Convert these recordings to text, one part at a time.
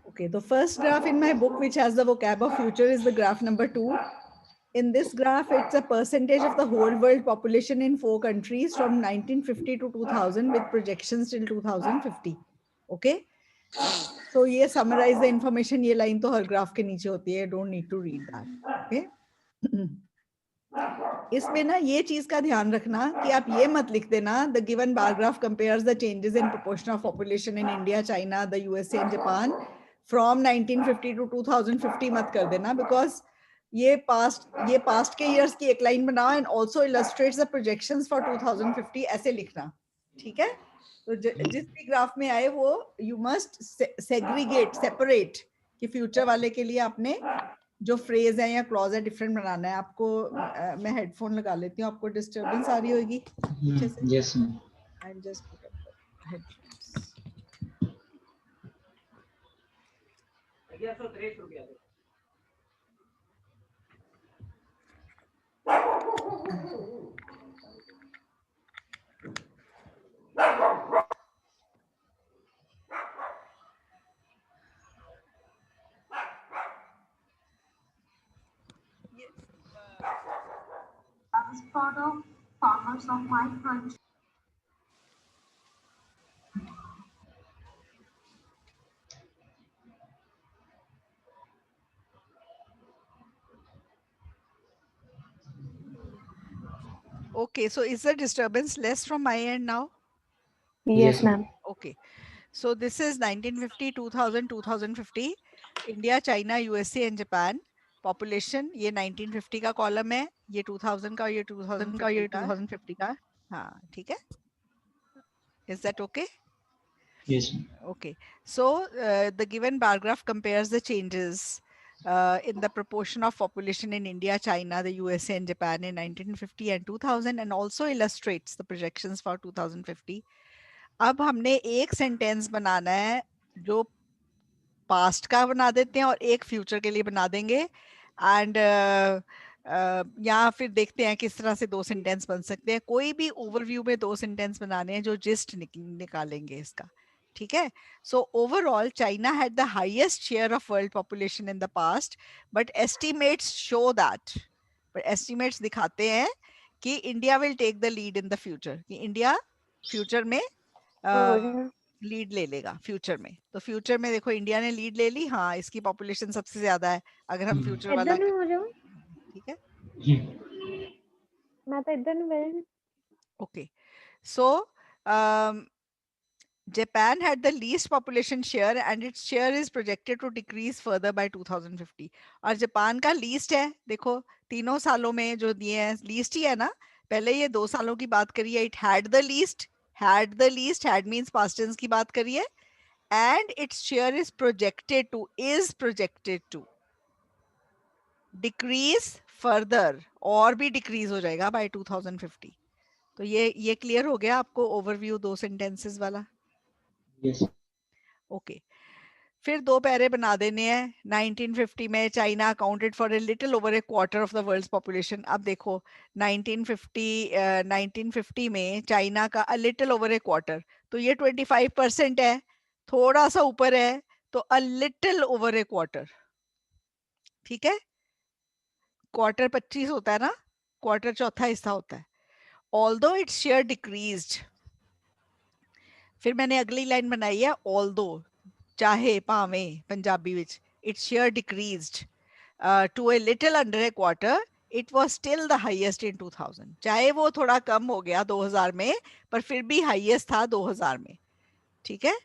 Okay, the first graph in my book, which has the vocab of future, is the graph number 2. In this graph, it's a percentage of the whole world population in 4 countries from 1950 to 2000 with projections till 2050. Okay. So ये summarize the information, ये line तो हर graph के नीचे होती है. Don't need to read that. Okay. इसमें ना ये चीज का ध्यान रखना कि आप ये मत लिख देना the given bar graph compares the changes in proportion of population in India, China, the USA and Japan from 1950 to 2050 मत कर देना, बिकॉज ये पास्ट के इयर्स की एक लाइन बनाओ and also illustrates the projections for 2050, ऐसे लिखना. ठीक है. तो जिस भी ग्राफ में आए वो यू मस्ट सेग्रीगेट, सेपरेट कि फ्यूचर वाले के लिए आपने जो फ्रेज है या क्लॉज है डिफरेंट बनाना है आपको. मैं हेडफोन लगा लेती हूँ, आपको डिस्टरबेंस आ रही होगी पीछे से. Yes ma'am. I will just put up headphones. As part of farmers of my country. Okay, so is the disturbance less from my end now? Yes, ma'am. Okay, so this is 1950, 2000, 2050, India, China, USA and Japan. Population ये 1950 का column है, ये 2000 का, ये 2050 का. हाँ ठीक है. Is that okay? Yes ma'am. Okay, so the given bar graph compares the changes in the proportion of population in India, China, the USA and Japan in 1950 and 2000 and also illustrates the projections for 2050. अब हमने एक sentence बनाना है जो past का बना देते हैं और एक फ्यूचर के लिए बना देंगे एंड या फिर देखते हैं किस तरह से दो सेंटेंस बन सकते हैं. कोई भी ओवरव्यू में दो सेंटेंस बनाने हैं जो जिस्ट निकालेंगे इसका. ठीक है. So overall China had the highest share of world population in the past, but estimates show that, but estimates दिखाते हैं कि India will take the lead in the future, कि इंडिया फ्यूचर में लीड ले लेगा फ्यूचर में. तो future में देखो इंडिया ने लीड ले ली. हाँ, इसकी पॉपुलेशन सबसे ज्यादा है अगर हम फ्यूचर वाला. ठीक है. मैं तो इधर में. Okay, so Japan had the least population share and its share is projected to decrease further by 2050. और जापान का लीस्ट है, देखो तीनों सालों में जो दिए हैं लीस्ट ही है ना. पहले ये 2 सालों की बात करी है, it had the least, had means past tense की बात करी है, and its share is projected to decrease further, और भी decrease हो जाएगा by 2050. तो ये क्लियर हो गया आपको ओवरव्यू दो सेंटेंसेस वाला. Yes. ओके, फिर दो पैरे बना देने हैं. 1950 में China accounted for a little over a quarter of the world's population. अब देखो 1950 में चाइना का a little over a quarter, तो ये 25% है, थोड़ा सा ऊपर है, तो a little over a quarter. ठीक है. क्वार्टर 25 होता है ना, क्वार्टर चौथा हिस्सा होता है. Although its share decreased. फिर मैंने अगली लाइन बनाई है ऑल्दो, चाहे पावे पंजाबी विच, its share decreased to a little under a quarter, it was still the highest in 2000. चाहे वो थोड़ा कम हो गया 2000 में, पर फिर भी हाईएस्ट था 2000 में. ठीक है.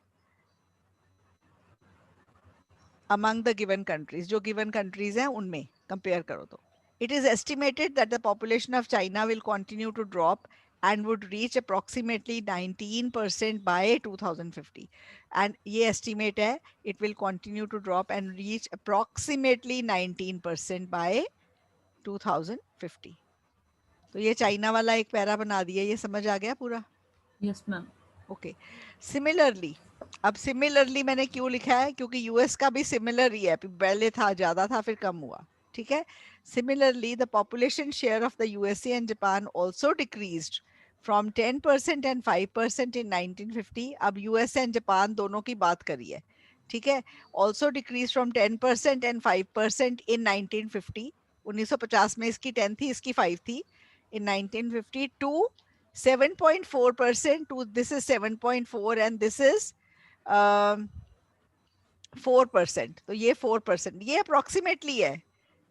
अमंग द गिवन कंट्रीज, जो गिवन कंट्रीज हैं उनमें कंपेयर करो तो. It is estimated that the population of China will continue to drop and would reach approximately 19% by 2050. And ये estimate है, it will continue to drop and reach approximately 19% by 2050. तो ये China वाला एक पैरा बना दिया, ये समझ आ गया पूरा? Yes, ma'am. ओके. सिमिलरली, अब सिमिलरली मैंने क्यों लिखा है, क्योंकि यूएस का भी सिमिलर ही है, पहले था ज्यादा था फिर कम हुआ. ठीक है. Similarly, the population share of the USA and Japan also decreased from 10% and 5% in 1950. अब यूएस एंड जापान दोनों की बात करिए, ठीक है. Also decreased from 10% and 5% in 1950. 1950 में इसकी 10 थी, इसकी 5 थी. In 1950 to 7.4% to this is 7.4 and this is 4%. तो ये 4%, ये अप्रोक्सीमेटली है.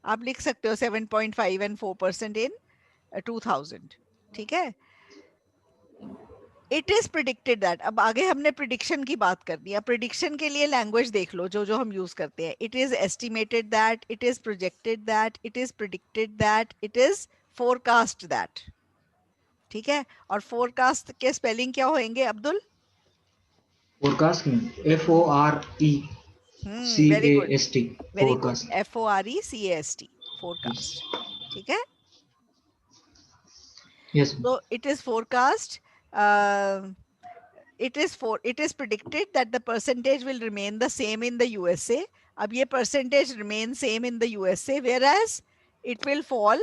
आप लिख सकते हो 7.5 and 4% in 2000. ठीक है. It is predicted that. अब आगे हमने प्रिडिक्शन की बात कर दी. अब प्रिडिक्शन के लिए लैंग्वेज देख लो जो जो हम यूज करते हैं. It is estimated that, it is projected that, it is predicted that, it is forecast that. ठीक है. और फोरकास्ट के स्पेलिंग क्या होंगे Abdul? Forecast very good, FORECAST. Very good. Forecast. FORECAST, forecast. ठीक है. Yes. So it is forecast. It is predicted that the percentage will remain the same in the USA. अब ये percentage remain same in the USA, whereas it will fall.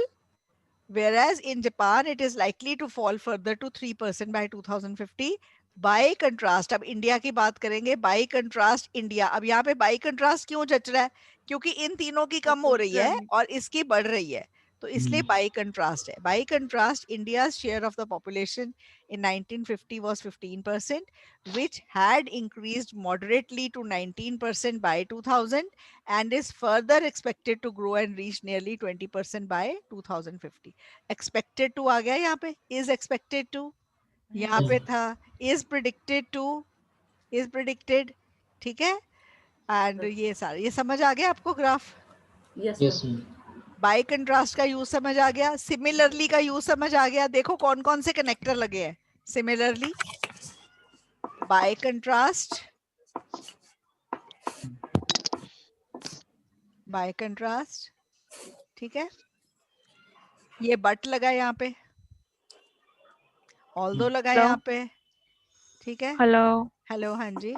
Whereas in Japan, it is likely to fall further to 3% by 2050. By contrast, अब India की बात करेंगे. By contrast, India. अब यहाँ पे by contrast क्यों जच रहा है? क्योंकि इन तीनों की कम हो रही है और इसकी बढ़ रही है. तो इसलिए by contrast है. By contrast, India's share of the population in 1950 was 15%, which had increased moderately to 19% by 2000 and is further expected to grow and reach nearly 20% by 2050. Expected to आ गया यहाँ पे. Is expected to यहाँ पे था. Is predicted to, is predicted. ठीक है. And ये सारे, ये समझ आ गया आपको ग्राफ? यस. बाय कंट्रास्ट का यूज समझ आ गया. सिमिलरली का यूज समझ आ गया. देखो कौन कौन से कनेक्टर लगे हैं. Similarly, bye contrast, bye contrast. ठीक है. ये बट लगा यहाँ पे, ऑल्दो लगा Hello? यहाँ पे. ठीक है. हेलो. हेलो. हाँ जी.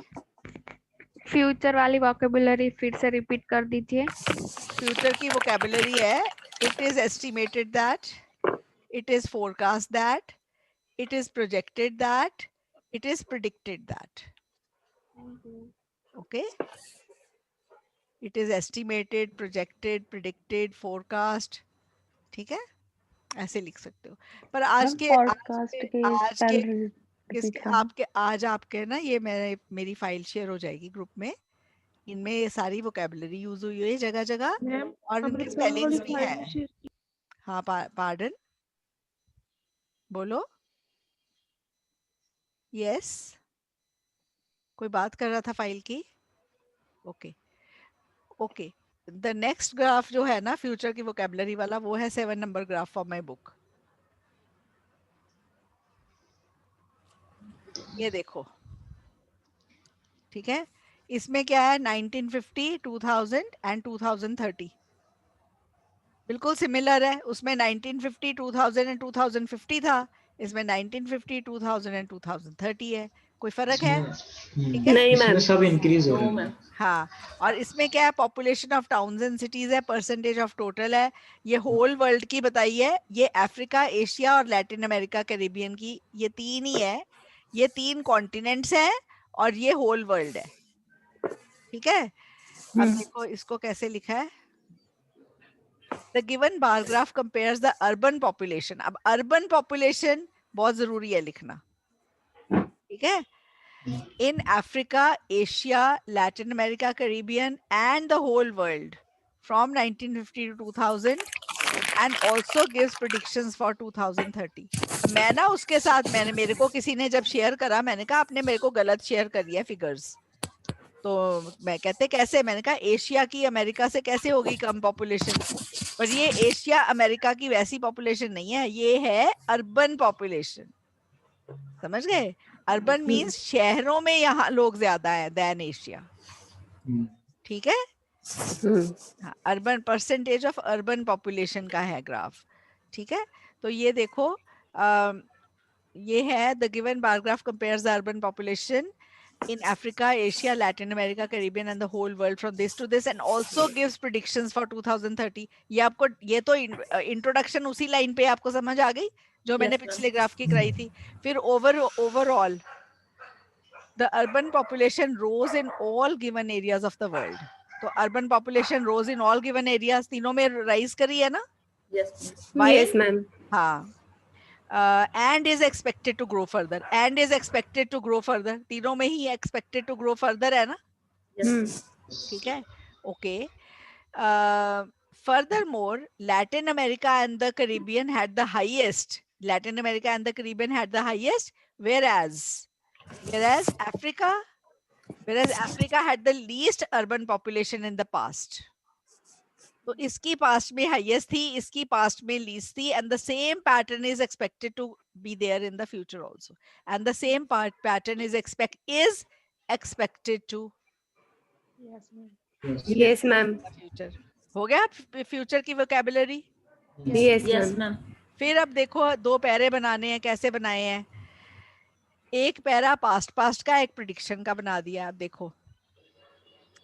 फ्यूचर वाली वोकेबुलरी फिर से रिपीट कर दीजिए. फ्यूचर की वोकैबुलरी है. It is estimated that, it is forecast that, it is projected that, it is predicted that. Okay. It is estimated, projected, predicted, forecast. ठीक है. ऐसे लिख सकते हो. पर आज के पॉडकास्ट के आज स्पेल के रिपीट इसके करना. आपके आज आपके ना, ये मेरी फाइल शेयर हो जाएगी ग्रुप में. इनमें ये सारी वोकैबुलरी यूज हुई है जगह जगह और इनके स्पेलिंग्स भी हैं. हाँ, पार्डन, बोलो. यस, कोई बात कर रहा था फाइल की. Okay. Okay. The next graph जो है ना फ्यूचर की वोकैबुलरी वाला, वो है 7 number graph for my book. ये देखो. ठीक है. इसमें क्या है? 1950, 2000 एंड 2030 बिल्कुल सिमिलर है. उसमें 1950, 2000 एंड 2050 था. इसमें 1950, 2000 एंड 2030 है. कोई फर्क है? ठीक है. नहीं मैम. इसमें सब इंक्रीज हो रहे हैं. हाँ. और इसमें क्या है? Population of towns and cities है, परसेंटेज ऑफ टोटल है. ये होल वर्ल्ड की बताई है. ये अफ्रीका, एशिया और लैटिन अमेरिका, कैरिबियन की, ये तीन ही है. ये 3 कॉन्टिनेंट्स हैं और ये होल वर्ल्ड है. ठीक है. अब देखो इसको कैसे लिखा है. The given bar graph compares the urban population. अब urban population बहुत जरूरी है लिखना. ठीक है. In Africa, Asia, Latin America, Caribbean and the whole world from 1950 to 2000 and also gives predictions for 2030. मैं ना उसके साथ, मेरे को किसी ने जब शेयर करा, मैंने कहा आपने मेरे को गलत शेयर कर दिया फिगर्स. तो मैं कहते कैसे? मैंने कहा एशिया की अमेरिका से कैसे होगी कम पॉपुलेशन. पर ये एशिया अमेरिका की वैसी पॉपुलेशन नहीं है, ये है अर्बन पॉपुलेशन. समझ गए? अर्बन मींस शहरों में यहाँ लोग ज्यादा है देन एशिया. ठीक है. हाँ, urban, percentage of urban population का है ग्राफ. ठीक है. तो ये देखो, ये है the given bar graph compares the urban population in Africa, Asia, Latin America, Caribbean and the whole world from this to this and also gives predictions for 2030. ये आपको, ये तो इंट्रोडक्शन उसी लाइन पे आपको समझ आ गई. जो मैंने Yes, पिछले ग्राफ की कराई थी। फिर overall the urban population rose in all given areas of the world. तो urban population rose in all given areas, तीनों में rise करी है ना? yes, ma'am. While Yes, ma'am. हाँ, and is expected to grow further. And is expected to grow further. तीनों में ही expected to grow further है ना? Yes, Hmm. ma'am. ठीक है? Okay. Furthermore, Latin America and the Caribbean had the highest. Latin America and the Caribbean had the highest, whereas Africa had the least urban population in the past. तो इसकी past में highest थी, इसकी past में least थी, and the same pattern is expected to be there in the future also. And the same pattern is expected to Yes. Yes, ma'am. the future. हो गया future की vocabulary? Yes, Yes, ma'am. ma'am. फिर अब देखो दो पैरे बनाने हैं, कैसे बनाए हैं? एक पैरा पास्ट का, एक प्रिडिक्शन का बना दिया। अब देखो,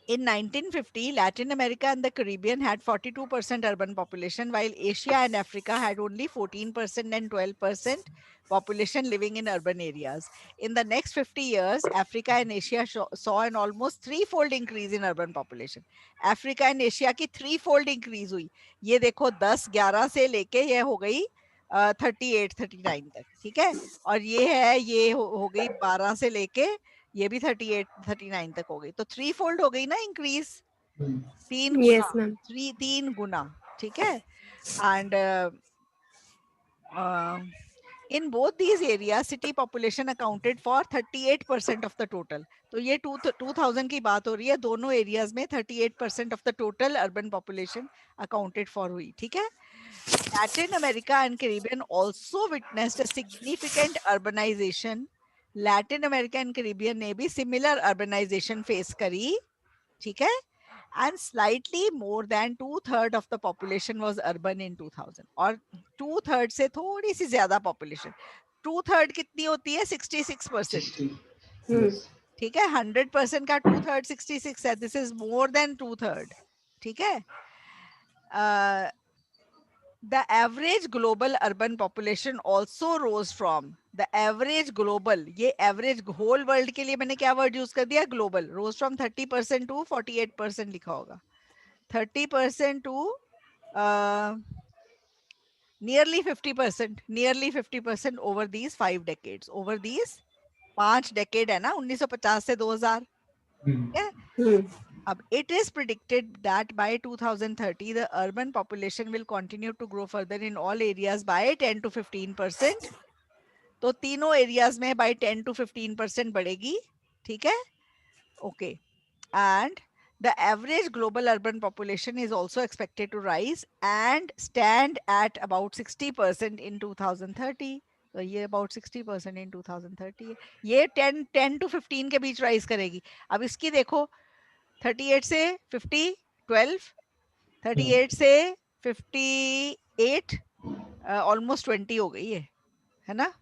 in 1950 Latin America and the Caribbean had 42% urban population, while Asia and Africa had only 14% and 12% population living in urban areas. In the next 50 years, Africa and Asia saw an almost threefold increase in urban population. Africa and Asia की threefold increase हुई। ये देखो 10-11 से लेके ये हो गई 38-39 तक, ठीक है? और ये हो गई 12 से लेके ये भी 38-39 तक हो गई। तो 3 फोल्ड हो गई ना इंक्रीज, 3 गुना, Yes, ma'am. 3 गुना, ठीक है? And in both these areas city population accounted for 38% of the total. तो ये 2000 की बात हो रही है, दोनों एरियाज में 38% of the total urban population accounted for हुई, ठीक है? Latin America and Caribbean also witnessed a significant urbanization. Latin America and Caribbean ने भी similar urbanization face करी, ठीक है? And slightly more than 2/3 of the population was urban in 2000. और 2/3 से थोड़ी सी ज्यादा population. 2/3 कितनी होती है? 66%. Yes. ठीक है? 100% का 2/3 66 है. This is more than 2/3. ठीक है? The average global urban population also rose from the average global, ये average whole world के लिए मैंने क्या word use कर दिया? Global. Rose from 30% to 48% लिखा होगा. 30% to nearly 50% over these 5 decades. Over these 5 decade है ना, 1950 से 2000. Yeah? Hmm. It is predicted that by 2030, the urban population will continue to grow further in all areas by 10 to 15%. तो तीनों areas में by 10 to 15% बढ़ेगी, ठीक है? Okay. And the average global urban population is also expected to rise and stand at about 60% in 2030. तो ये about 60% in 2030 है। ये 10 to 15 के बीच rise करेगी। अब इसकी देखो 38 से 50, 12, 38 से 58, ऑलमोस्ट 20 हो गई है ना?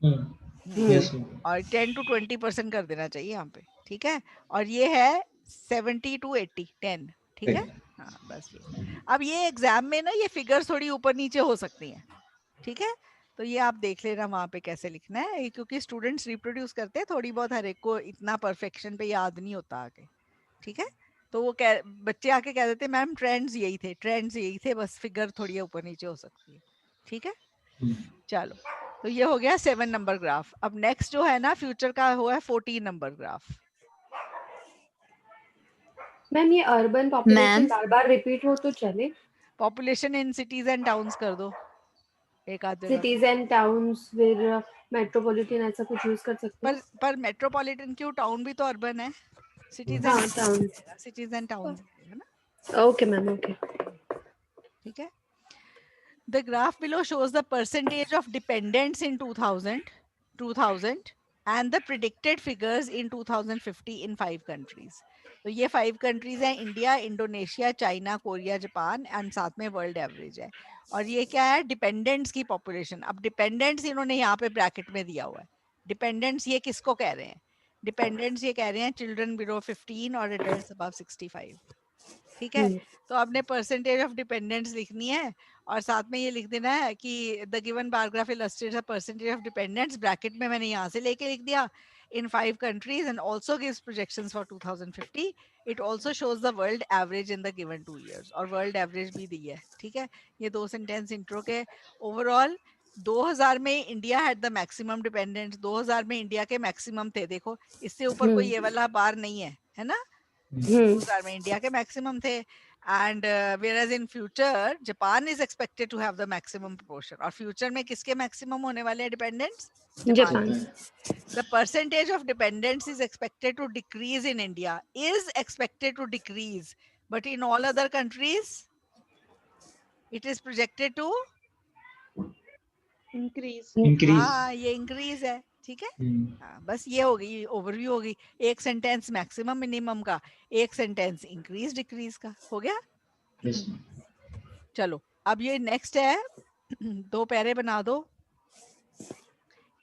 Yes, ma'am. और 10 to 20% कर देना चाहिए यहाँ पे, ठीक है? और ये है 70 to 80, 10, ठीक है? हाँ, बस ये। अब ये एग्जाम में ना ये फिगर थोड़ी ऊपर नीचे हो सकती हैं, ठीक है? तो ये आप देख लेना वहाँ पे कैसे लिखना है, क्योंकि स्टूडेंट्स रिप्रोड्यूस करते हैं थोड़ी बहुत, हर एक को इतना परफेक्शन पे याद नहीं होता आगे, ठीक है? तो वो बच्चे आके कह देते मैम ट्रेंड्स यही थे, बस फिगर थोड़ी ऊपर नीचे हो सकती है, ठीक है? चलो, तो ये हो गया 7 नंबर ग्राफ। अब नेक्स्ट जो है ना फ्यूचर का हुआ है 14 नंबर ग्राफ। मैम ये अर्बन पॉपुलेशन बार बार रिपीट हो तो चले? Population in cities and towns कर दो एक आध जगह। सिटीज एंड टाउन्स, फिर मेट्रोपॉलिटन, ऐसा कुछ यूज कर सकते हैं? पर मेट्रोपॉलिटन क्यों, टाउन भी तो अर्बन है। सिटीज हाँ, and town. Cities and towns है ना? Okay ma'am, okay. ठीक है। The graph below shows the percentage of dependents in 2000 and the predicted figures in 2050 in 5 countries. तो ये 5 countries हैं, India, Indonesia, China, Korea, Japan and साथ में world average है। और ये क्या है? डिपेंडेंट्स की पॉपुलेशन। अब डिपेंडेंट्स इन्होंने यहाँ पे ब्रैकेट में दिया हुआ है। डिपेंडेंट्स ये किसको कह रहे हैं? डिपेंडेंट्स ये कह रहे हैं चिल्ड्रन बिलो 15 और एडल्ट्स अबव 65, ठीक है? तो आपने परसेंटेज ऑफ डिपेंडेंट्स लिखनी है और साथ में ये लिख देना है कि the given bar graph illustrates the percentage of dependents, bracket में मैंने यहाँ से लेके लिख दिया, in 5 countries and also gives projections for 2050. It also shows the world average in the given 2 years, और world average भी दी है. ठीक है, ये 2 सेंटेंस इंट्रो के. ओवरऑल 2000 में India had the maximum dependents, 2000 में इंडिया के मैक्सिमम थे. देखो इससे ऊपर कोई ये वाला बार नहीं है ना. 2000 में इंडिया के मैक्सिमम थे. And whereas in future Japan is expected to have the maximum proportion, और future में किसके maximum होने वाले हैं dependents? Japan. The percentage of dependents is expected to decrease in India, is expected to decrease, but in all other countries it is projected to increase. हाँ ये increase है. ठीक है, हाँ, बस ये हो गई ओवरव्यू हो गई. एक सेंटेंस मैक्सिमम मिनिमम का, एक सेंटेंस इंक्रीज डिक्रीज का. हो गया. Yes. चलो अब ये नेक्स्ट है, 2 पैरे बना दो.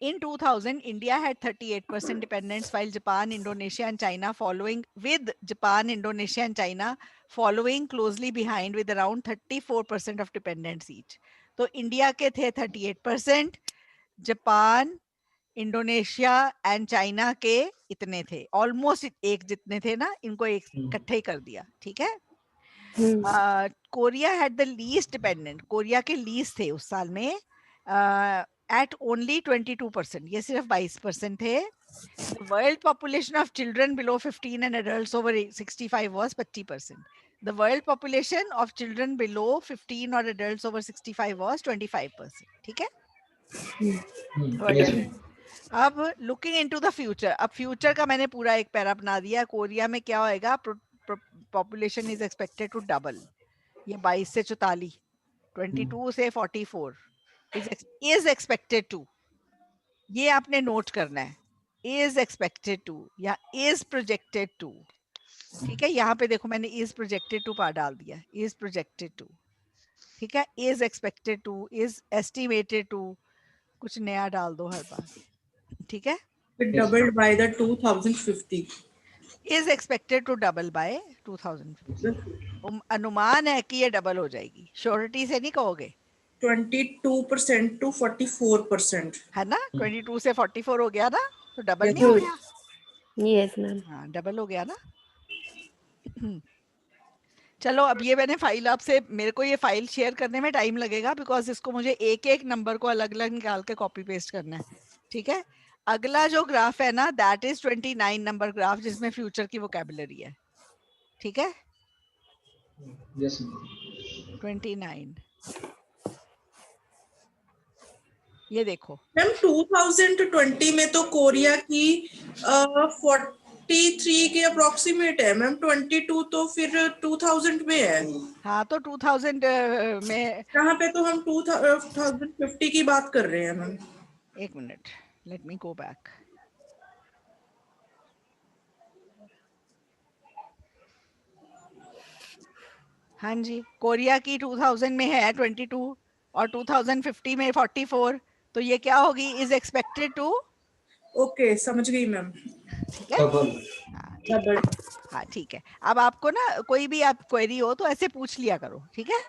In 2000, India had 38% dependents, while Japan, Indonesia, and China following closely behind with around 34% of dependents each. तो इंडिया के थे 38%, जापान, इंडोनेशिया एंड चाइना के इतने थे, ऑलमोस्ट एक जितने थे ना, इनको एक इकट्ठे ही कर दिया. ठीक है. Korea had the least dependent, Korea के लीस्ट थे उस साल में at only 22%, ये सिर्फ 22% थे. The world population of children below 15 and adults over 65 was 50%. The world population of children below 15 or adults over 65 was 25%. ठीक है. Yes. अब लुकिंग इनटू द फ्यूचर, अब फ्यूचर का मैंने पूरा एक पैरा बना दिया. कोरिया में क्या होएगा, population is expected to double. ये 22 से 44, 22 से 44 इज एक्सपेक्टेड टू. ये आपने नोट करना है, इज एक्सपेक्टेड टू या इज प्रोजेक्टेड टू. ठीक है, यहाँ पे देखो मैंने इज प्रोजेक्टेड टू पार्ट डाल दिया, इज प्रोजेक्टेड टू. ठीक है, is expected to, is estimated to, कुछ नया डाल दो हर बार. ठीक है, doubled by the 2050. is expected to double by 2050. अनुमान है कि ये डबल हो जाएगी, श्योरिटी से नहीं कहोगे. 22% to 44%. है ना, 22 से 44 हो गया ना, तो डबल नहीं हो गया. Yes ma'am. हाँ डबल हो गया ना. चलो अब ये मैंने फाइल आपसे, मेरे को ये फाइल शेयर करने में टाइम लगेगा, बिकॉज इसको मुझे एक एक नंबर को अलग अलग निकाल के कॉपी पेस्ट करना है. ठीक है, अगला जो ग्राफ है ना, दैट इज 29 नंबर ग्राफ, जिसमें फ्यूचर की वोकैबुलरी है. ठीक है, Yes. 29. ये देखो मैम 2020 में तो कोरिया की 43 के अप्रोक्सीमेट है मैम. 22 तो फिर 2000 में है. हाँ, तो 2000 में, यहाँ पे तो हम 2050 की बात कर रहे हैं मैम. एक minute, let me go back. हाँ जी, कोरिया की 2000 में है 22 और 2050 में 44, तो ये क्या होगी, इज एक्सपेक्टेड टू. ओके समझ गई मैम. ठीक है, Double. डबल. हाँ ठीक है. अब आपको ना कोई भी आप क्वेरी हो तो ऐसे पूछ लिया करो. ठीक है,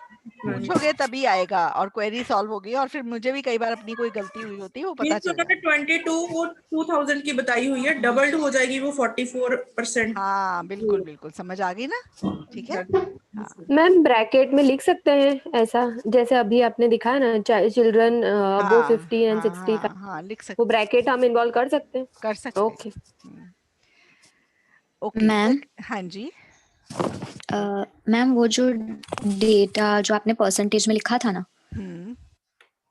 पूछोगे तभी आएगा और क्वेरी सॉल्व होगी. और फिर मुझे भी कई बार अपनी कोई गलती हुई होती है वो पता चल मैंने 22 वो 2000 की बताई हुई है, डबल्ड हो जाएगी वो 44%. हाँ बिल्कुल बिल्कुल, समझ आ गई ना. ठीक है, मैम ब्रैकेट में लिख सकते हैं ऐसा, जैसे अभी आपने दिखाया ना, चिल्ड्रन अबव 50 एंड 65. हाँ लिख सकते, वो ब्रैकेट हम इन्वॉल्व कर सकते हैं. कर सकते. ओके. Okay ma'am. हाँ जी. मैम वो जो डेटा जो आपने परसेंटेज में लिखा था ना,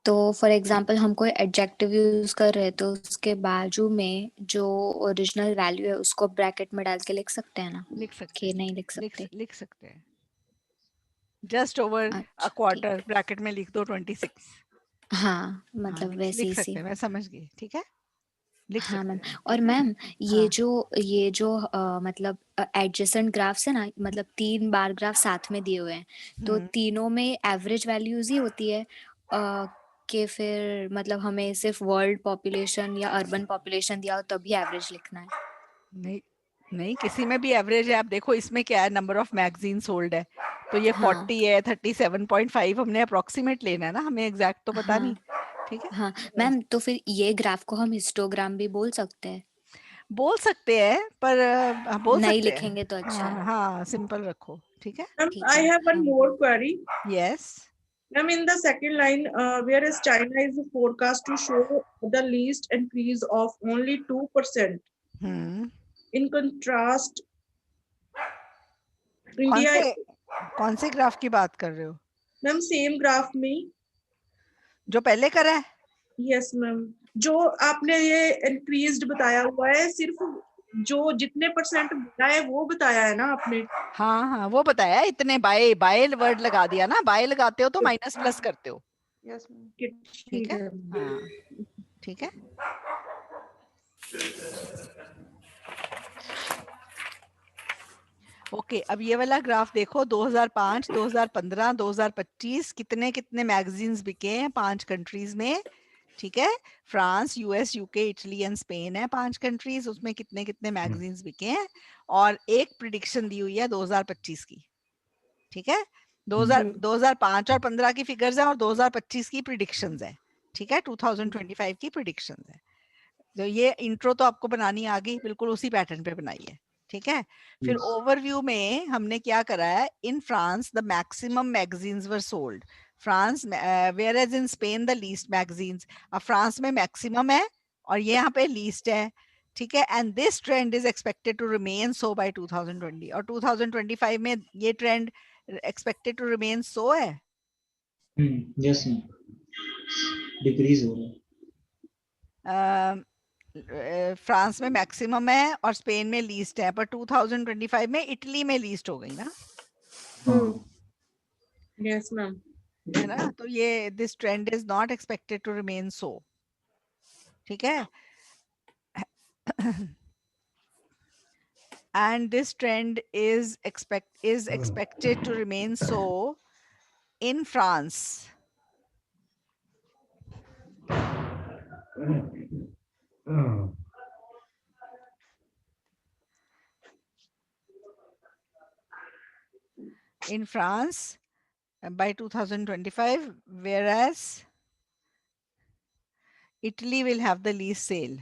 तो फॉर एग्जांपल हम कोई एडजेक्टिव यूज कर रहे हैं तो उसके बाजू में जो ओरिजिनल वैल्यू है उसको ब्रैकेट में डाल के लिख सकते हैं ना, लिख सकते कि नहीं लिख सकते. लिख सकते हैं. Just over a quarter bracket में लिख दो 26. हाँ मतलब वैसे लिख ही सकते हैं, मैं समझ गई. ठीक है, लिख हाँ मैम. सकते हैं. और मैम ये हाँ. जो मतलब एडजेसेंट ग्राफ्स है ना, मतलब 3 बार ग्राफ साथ में दिए हुए हैं, तो तीनों में एवरेज वैल्यूज ही होती है कि फिर मतलब हमें सिर्फ वर्ल्ड पॉपुलेशन या अर्बन पॉपुलेशन दिया हो तभी एवरेज लिखना है? नहीं नहीं, किसी में भी एवरेज है. आप देखो इसमें क्या है, नंबर ऑफ मैगजीन सोल्ड है, तो ये हाँ 40 है, 37.5 हमने अप्रोक्सीमेट लेना है ना, हमें एग्जैक्ट तो पता नहीं। हाँ ठीक है, हाँ मैम, तो फिर ये ग्राफ को हम हिस्टोग्राम भी बोल सकते हैं? बोल सकते हैं पर बोल नहीं सकते हैं। लिखेंगे तो अच्छा हाँ है। हाँ, सिंपल रखो। ठीक है, Ma'am, ठीक I है। have one हाँ more query. Yes. Ma'am, in the second line, whereas China is forecast to show the least increase of only 2%. Hmm, In contrast, कौन India, से ग्राफ की बात कर रहे हो? ma'am, same graph में, जो पहले करा है? yes ma'am, जो आपने ये increased बताया हुआ है, सिर्फ जो जितने परसेंट बोला है वो बताया है ना आपने? हाँ हाँ, वो बताया है, इतने बाय बाय वर्ड लगा दिया ना, बाय लगाते हो तो माइनस प्लस करते हो। ठीक ठीक है, है। हाँ ठीक है। ओके, अब ये वाला ग्राफ देखो, 2005, 2015, 2025 कितने कितने मैगजीन्स बिके हैं 5 कंट्रीज में। ठीक है, France, US, UK, Italy and Spain है 5 कंट्रीज, उसमें कितने कितने मैगजीन्स बिके हैं, और एक प्रिडिक्शन दी हुई है 2025 की। ठीक है, 2005 और 15 की फिगर्स है और 2025 की प्रिडिक्शंस है। ठीक है, 2025 की प्रिडिक्शंस है। तो ये इंट्रो तो आपको बनानी आ गई, बिल्कुल उसी पैटर्न पे बनाई है। ठीक है, फिर Yes. ओवरव्यू में हमने क्या करा है, in France the maximum magazines were sold, France whereas in Spain the least magazines. अब फ्रांस में मैक्सिमम है और ये यहाँ पे लीस्ट है। ठीक है, and this trend is expected to remain so by 2020, और 2025 में ये trend expected to remain so है। Yes ma'am. Decrease हो रहा है. फ्रांस में मैक्सिमम है और स्पेन में लीस्ट है, पर 2025 में इटली में लीस्ट हो गई ना, हाँ. Yes ma'am. है ना, तो ये this trend is not expected to remain so. ठीक है, and this trend is expected to remain so in France. In France by 2025, whereas Italy will have the least sale.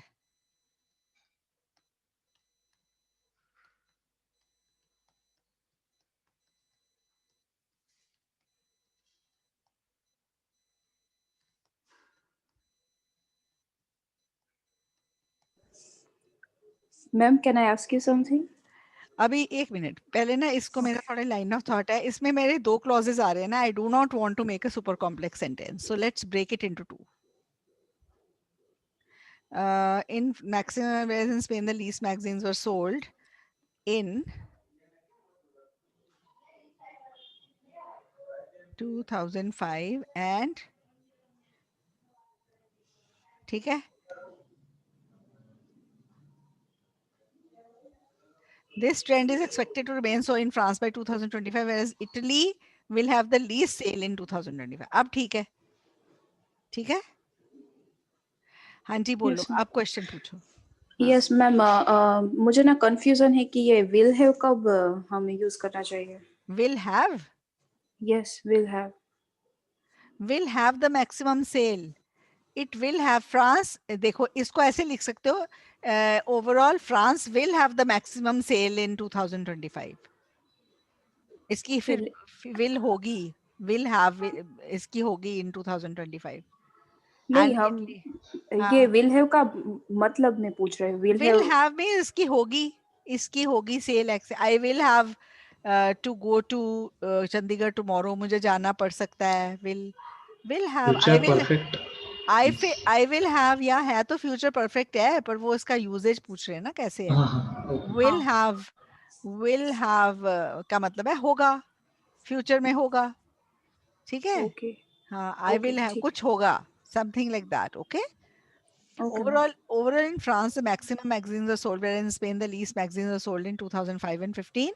Ma'am, can I ask you something? अभी एक minute पहले ना, इसको मेरा थोड़ा line of thought है, इसमें मेरे 2 क्लॉजेस आ रहे हैं ना, I do not want to make a super complex sentence, so let's break it into 2. In maximum, whereas in Spain the least magazines were sold in 2005 and, ठीक है, this trend is expected to remain so in France by 2025, whereas Italy will have the least sale in 2025. अब ठीक है, ठीक है, हाँ जी बोलो, Yes, ma'am. आप क्वेश्चन पूछो। Yes, ma'am. मुझे ना कंफ्यूजन है कि ये will have कब हमें यूज करना चाहिए? Will have, Yes, will have. will have the maximum sale. It will have, France, देखो इसको ऐसे लिख सकते हो, overall France will have the maximum sale in 2025। इसकी फिर विल होगी, विल हैव इसकी होगी इन 2025। नहीं, एंड हम हाँ, ये will have का मतलब नहीं पूछ रहे। will विल have हैव में इसकी होगी सेल एक्स। I will have to go to Chandigarh tomorrow, मुझे जाना पड़ सकता है। Will have, Future perfect. I will have, या है तो फ्यूचर परफेक्ट है, पर वो इसका यूजेज पूछ रहे हैं ना कैसे है। हाँ. Okay. विल हैव का मतलब है होगा, फ्यूचर में होगा। ठीक है, okay. हाँ, आई Okay, विल हैव ठीक कुछ होगा, something like that. Okay, Okay, overall in France the maximum magazines are sold, whereas in Spain the least magazines are sold in 2005 and 15.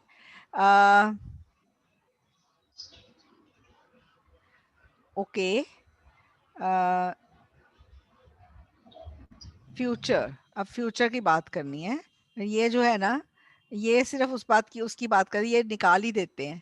Okay, future, अब फ्यूचर की बात करनी है। ये जो है ना, ये सिर्फ उस बात की उसकी बात कर, ये निकाल ही देते हैं।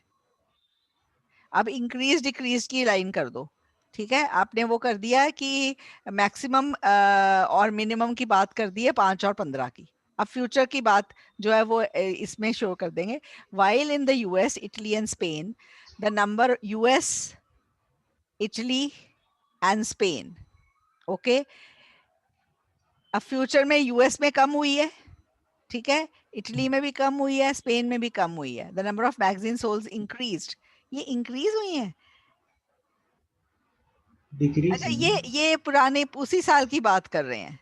अब इंक्रीज डिक्रीज की लाइन कर दो, ठीक है। आपने वो कर दिया कि मैक्सिमम और मिनिमम की बात कर दी है 5 और 15 की। अब फ्यूचर की बात जो है वो इसमें शो कर देंगे। While in the US, Italy and Spain, the number US, Italy and Spain, okay. अब फ्यूचर में यूएस में कम हुई है, ठीक है, इटली में भी कम हुई है, स्पेन में भी कम हुई है। The number of magazine sold increased, ये इंक्रीज हुई है। डिक्रीज अच्छा, ये पुराने उसी साल की बात कर रहे हैं,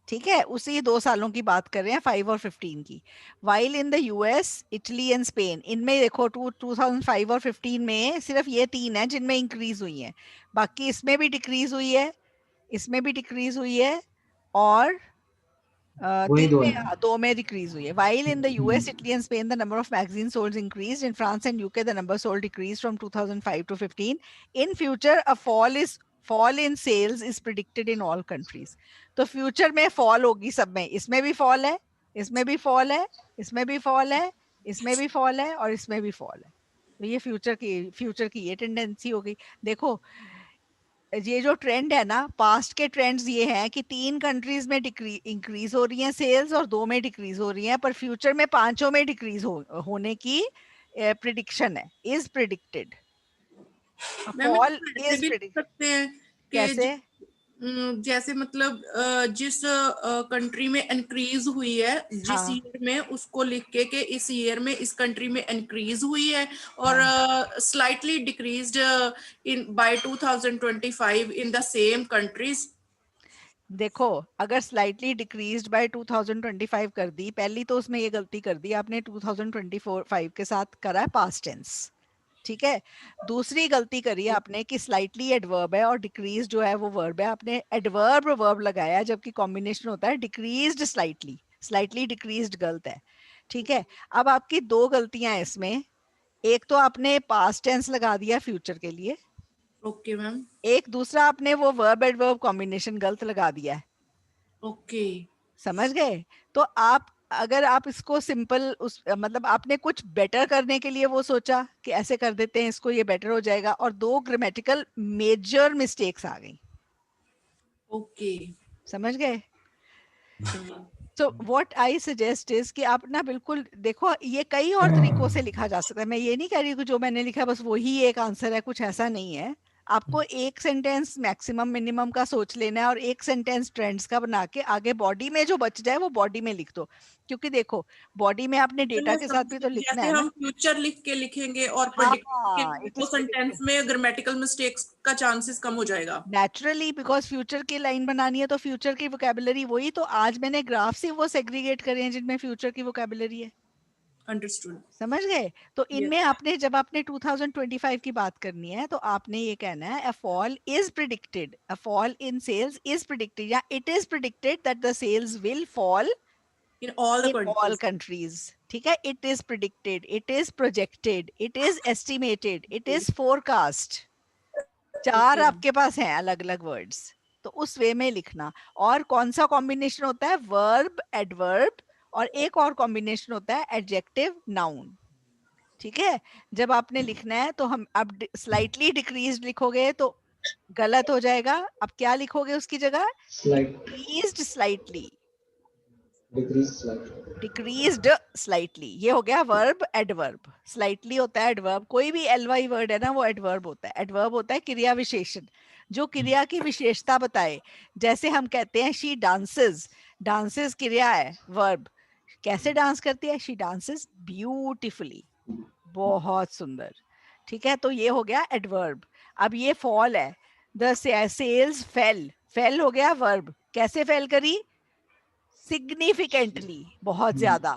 ठीक है, उसी 2 सालों की बात कर रहे हैं, 5 और 15 की। While in the US, Italy and Spain, इनमें देखो 2005 और 15 में सिर्फ ये 3 है जिनमें इंक्रीज हुई है, बाकी इसमें भी डिक्रीज हुई है, इसमें भी डिक्रीज हुई है, और वही 3 दो में, है। 2 में डिक्रीज हुई है। While in the US, Italy and Spain, the number of magazine sold increased, in France and UK the number sold decreased from 2005 to 15। In future a fall in sales is predicted in all countries। तो future में fall होगी सब में, इसमें भी fall है, इसमें भी फॉल है, इसमें भी फॉल है, इसमें भी फॉल है, और इसमें भी फॉल है। तो ये फ्यूचर की ये टेंडेंसी हो गई। देखो ये जो ट्रेंड है ना, पास्ट के ट्रेंड्स ये हैं कि 3 कंट्रीज में इंक्रीज हो रही हैं सेल्स और 2 में डिक्रीज हो रही हैं, पर फ्यूचर में 5 में डिक्रीज होने की प्रिडिक्शन है, इज प्रिडिक्टेड। मैम फॉल ऐसे इज भी लिख प्रिडिक्ट, सकते हैं कि कैसे? जैसे मतलब जिस कंट्री में इंक्रीज हुई है जिस हाँ ईयर में, उसको लिख के कि इस ईयर में इस कंट्री में इंक्रीज हुई है, और slightly decreased in by 2025 in the same countries. देखो, अगर स्लाइटली डिक्रीज्ड बाय 2025 कर दी, पहली तो उसमें ये गलती कर दी आपने, 2025 के साथ करा है पास्ट टेंस, ठीक है। दूसरी गलती करी आपने कि स्लाइटली एडवर्ब है और डिक्रीज जो है वो वर्ब है, आपने एडवर्ब वर्ब लगाया जबकि कॉम्बिनेशन होता है डिक्रीज्ड स्लाइटली, स्लाइटली डिक्रीज्ड गलत है, ठीक है। अब आपकी 2 गलतियां हैं इसमें, एक तो आपने पास्ट टेंस लगा दिया फ्यूचर के लिए, ओके मैम, एक दूसरा आपने वो वर्ब एडवर्ब कॉम्बिनेशन गलत लगा दिया है, ओके। समझ गए? तो आप अगर आप इसको सिंपल उस मतलब आपने कुछ बेटर करने के लिए वो सोचा कि ऐसे कर देते हैं इसको, ये बेटर हो जाएगा, और 2 ग्रामेटिकल मेजर मिस्टेक्स आ गई, ओके। समझ गए? So what I suggest is कि आप ना बिल्कुल देखो, ये कई और तरीकों से लिखा जा सकता है, मैं ये नहीं कह रही कि जो मैंने लिखा बस वही एक आंसर है, कुछ ऐसा नहीं है। आपको एक सेंटेंस मैक्सिमम मिनिमम का सोच लेना है और एक सेंटेंस ट्रेंड्स का बना के आगे बॉडी में जो बच जाए वो बॉडी में लिख दो, क्योंकि देखो बॉडी में आपने डेटा के साथ भी तो लिखना जैसे है ना। हम फ्यूचर लिख के लिखेंगे और हाँ, प्रेडिक्ट, it तो is सेंटेंस predicted में ग्रामेटिकल मिस्टेक्स का चांसेस कम हो जाएगा। नेचुरली, बिकॉज फ्यूचर की लाइन बनानी है तो फ्यूचर की वोकेबुलरी वही, तो आज मैंने ग्राफ से वो सेग्रीगेट करे हैं जिनमें फ्यूचर की वोकेबुलरी है, अंडरस्टूड। समझ गए? तो Yes. इनमें आपने जब आपने 2025 की बात करनी है तो आपने ये कहना है, a fall is predicted, a fall in sales is predicted, या it is predicted that the sales will fall In all the in all countries. countries, ठीक है। It is predicted, it is projected, it is estimated, it is forecast, 4 Okay. आपके पास हैं अलग अलग words, तो उस वे में लिखना। और कौन सा कॉम्बिनेशन होता है? वर्ब एडवर्ब, और एक और कॉम्बिनेशन होता है एडजेक्टिव नाउन, ठीक है। जब आपने लिखना है तो हम अब स्लाइटली डिक्रीज्ड लिखोगे तो गलत हो जाएगा, अब क्या लिखोगे उसकी जगह? डिक्रीज्ड स्लाइटली, डिक्रीज्ड स्लाइटली, ये हो गया वर्ब एडवर्ब। स्लाइटली होता है एडवर्ब, कोई भी एलवाई वर्ड है ना वो एडवर्ब होता है। एडवर्ब होता है क्रिया विशेषण, जो क्रिया की विशेषता बताए, जैसे हम कहते हैं शी डांसेस, डांसेस क्रिया है, वर्ब, कैसे डांस करती है? शी डांसेस ब्यूटीफुली, बहुत सुंदर, ठीक है। तो ये हो गया एडवर्ब। अब ये फॉल है, द सेल्स फेल, फेल हो गया वर्ब, कैसे फेल करी? सिग्निफिकेंटली, बहुत ज्यादा,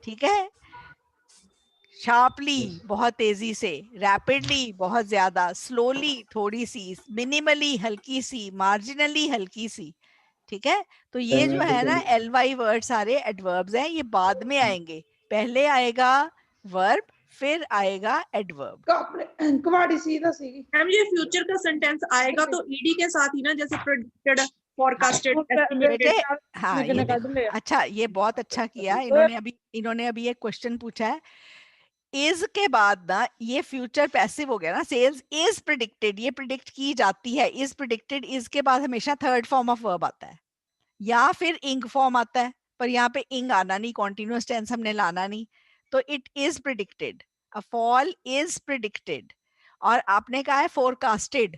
ठीक है। शार्पली, बहुत तेजी से, रैपिडली, बहुत ज्यादा, स्लोली, थोड़ी सी, मिनिमली, हल्की सी, मार्जिनली, हल्की सी, ठीक है। तो ये जो है ना एलवाई वर्ड सारे एडवर्ब्स हैं, ये बाद में आएंगे, पहले आएगा वर्ब फिर आएगा एडवर्ब। मैम ये फ्यूचर का सेंटेंस आएगा तो ईडी के साथ ही ना, जैसे प्रेडिक्टेड, फोरकास्टेड, बेटे एस्टिमेटेड। हाँ, ये अच्छा, ये बहुत अच्छा किया इन्होंने अभी एक क्वेश्चन पूछा है, इज के बाद ना ये फ्यूचर पैसिव हो गया ना, सेल्स इज प्रिडिक्टेड, ये प्रिडिक्ट की जाती है, इज प्रिडिक्टेड, इज के बाद हमेशा थर्ड फॉर्म ऑफ वर्ब आता है या फिर इंग फॉर्म आता है, पर यहाँ पे इंग आना नहीं, कॉन्टिन्यूअस टेंस हमने लाना नहीं, तो it is predicted, a fall is predicted. और आपने कहा है फोरकास्टेड।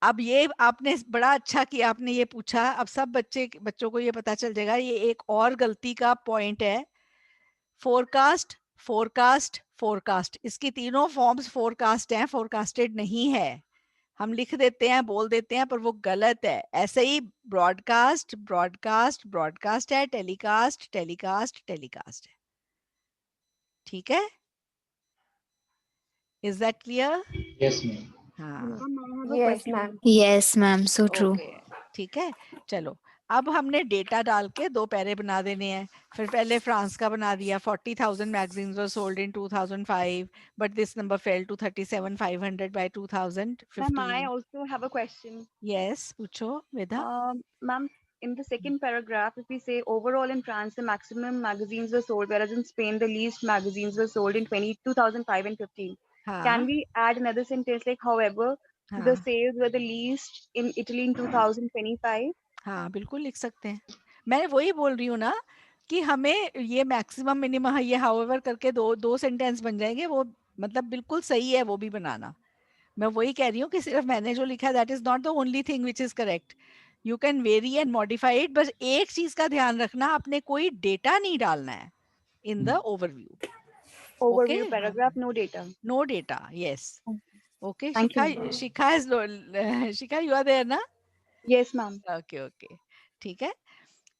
अब ये आपने बड़ा अच्छा किया, आपने ये पूछा, अब सब बच्चों को ये पता चल जाएगा, ये एक और गलती का पॉइंट है। फोरकास्ट, फोरकास्ट, फोरकास्ट, इसकी तीनों फॉर्म्स फोरकास्ट हैं, फोरकास्टेड नहीं है। हम लिख देते हैं, बोल देते हैं, पर वो गलत है। ऐसे ही ब्रॉडकास्ट, ब्रॉडकास्ट, ब्रॉडकास्ट है, टेलीकास्ट, टेलीकास्ट, टेलीकास्ट है। ठीक है, is that clear? Yes, ma'am. हाँ, yes ma'am. Yes, ma'am. So true. Okay, ठीक है। चलो, अब हमने डेटा डाल के दो पैरे बना देने हैं। फिर पहले फ्रांस का बना दिया, 40,000 magazines were sold in 2005, but this number fell to 37,500 by 2015. Ma'am, I also have a question. Yes, पूछो Veda. Ma'am, in the second paragraph, if we say overall in France, the maximum magazines were sold, whereas in Spain, the least magazines were sold in 2005 and 15. हाँ, Can we add another sentence like, however, हाँ, the sales were the least in Italy in 2025? हाँ, बिल्कुल लिख सकते हैं। मैं वही बोल रही हूँ ना कि हमें ये मैक्सिमम मिनिमम, ये हाउएवर करके दो सेंटेंस बन जाएंगे, वो मतलब बिल्कुल सही है वो भी बनाना। मैं वही कह रही हूँ कि सिर्फ मैंने जो लिखा है that is not the only thing which is correct, you can very and modify it. बस एक चीज का ध्यान रखना, आपने कोई डेटा नहीं डालना है in the overview. Overview Okay. paragraph, no data. No data, yes. Okay, Thank you, Shikha, Shikha is, Shikha you are there ना? Yes, ma'am. ओके, ओके, ठीक है।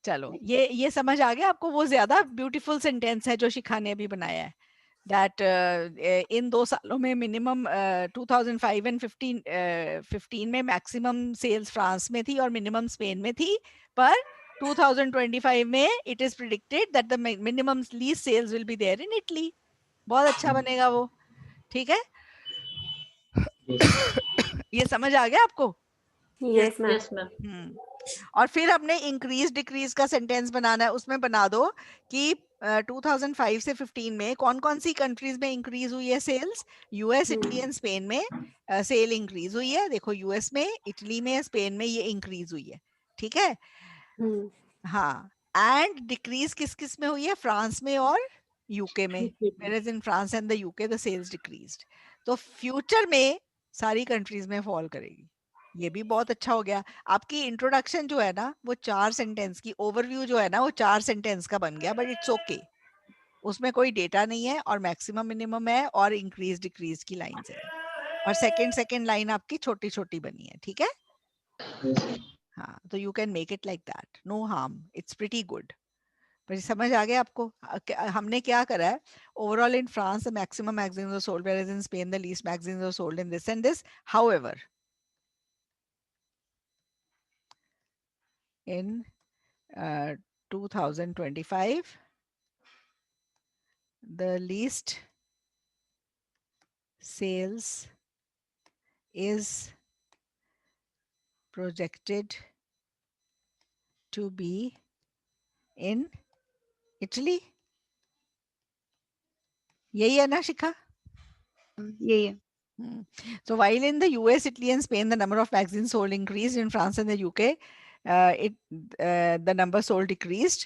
चलो, ये समझ आ गया आपको? वो ज्यादा ब्यूटीफुल सेंटेंस है जो शिखा ने अभी बनाया है, दैट इन 2 सालों में मिनिमम 2005 एंड 15 में मैक्सिमम सेल्स फ्रांस में थी और मिनिमम स्पेन में थी, पर 2025 में it is predicted that the minimum least sales will be there in Italy. बहुत अच्छा बनेगा वो, ठीक है। ये समझ आ गया आपको? Yes ma'am. Yes, ma'am. और फिर हमने इंक्रीज डिक्रीज का सेंटेंस बनाना है, उसमें बना दो कि 2005 से 15 में कौन कौन सी कंट्रीज में इंक्रीज हुई है sales. US, Italy and Spain में सेल इंक्रीज हुई है। देखो, यूएस में, इटली में, स्पेन में ये इंक्रीज हुई है, ठीक है। हाँ, एंड डिक्रीज किस किस में हुई है? फ्रांस में और यूके में, whereas in France and the UK the sales decreased. तो फ्यूचर में सारी कंट्रीज में फॉल करेगी। ये भी बहुत अच्छा हो गया। आपकी इंट्रोडक्शन जो है ना, वो 4 सेंटेंस की, ओवरव्यू जो है ना, वो 4 सेंटेंस का बन गया, बट इट्स ओके। उसमें कोई डेटा नहीं है और मैक्सिमम मिनिमम है और इंक्रीज डिक्रीज की लाइंस है, और सेकंड लाइन आपकी छोटी छोटी बनी है, ठीक है। हाँ, तो you can make it like that, no harm, it's pretty good. पर समझ आ गया आपको हमने क्या करा है? Overall in France the maximum magazines are sold, whereas in Spain the least magazines are sold in this and this. However, in 2025 the least sales is projected to be in Italy. यही है ना शिखा? यही है। So while in the US, Italy and Spain the number of magazines sold increased, in France and the UK the number sold decreased.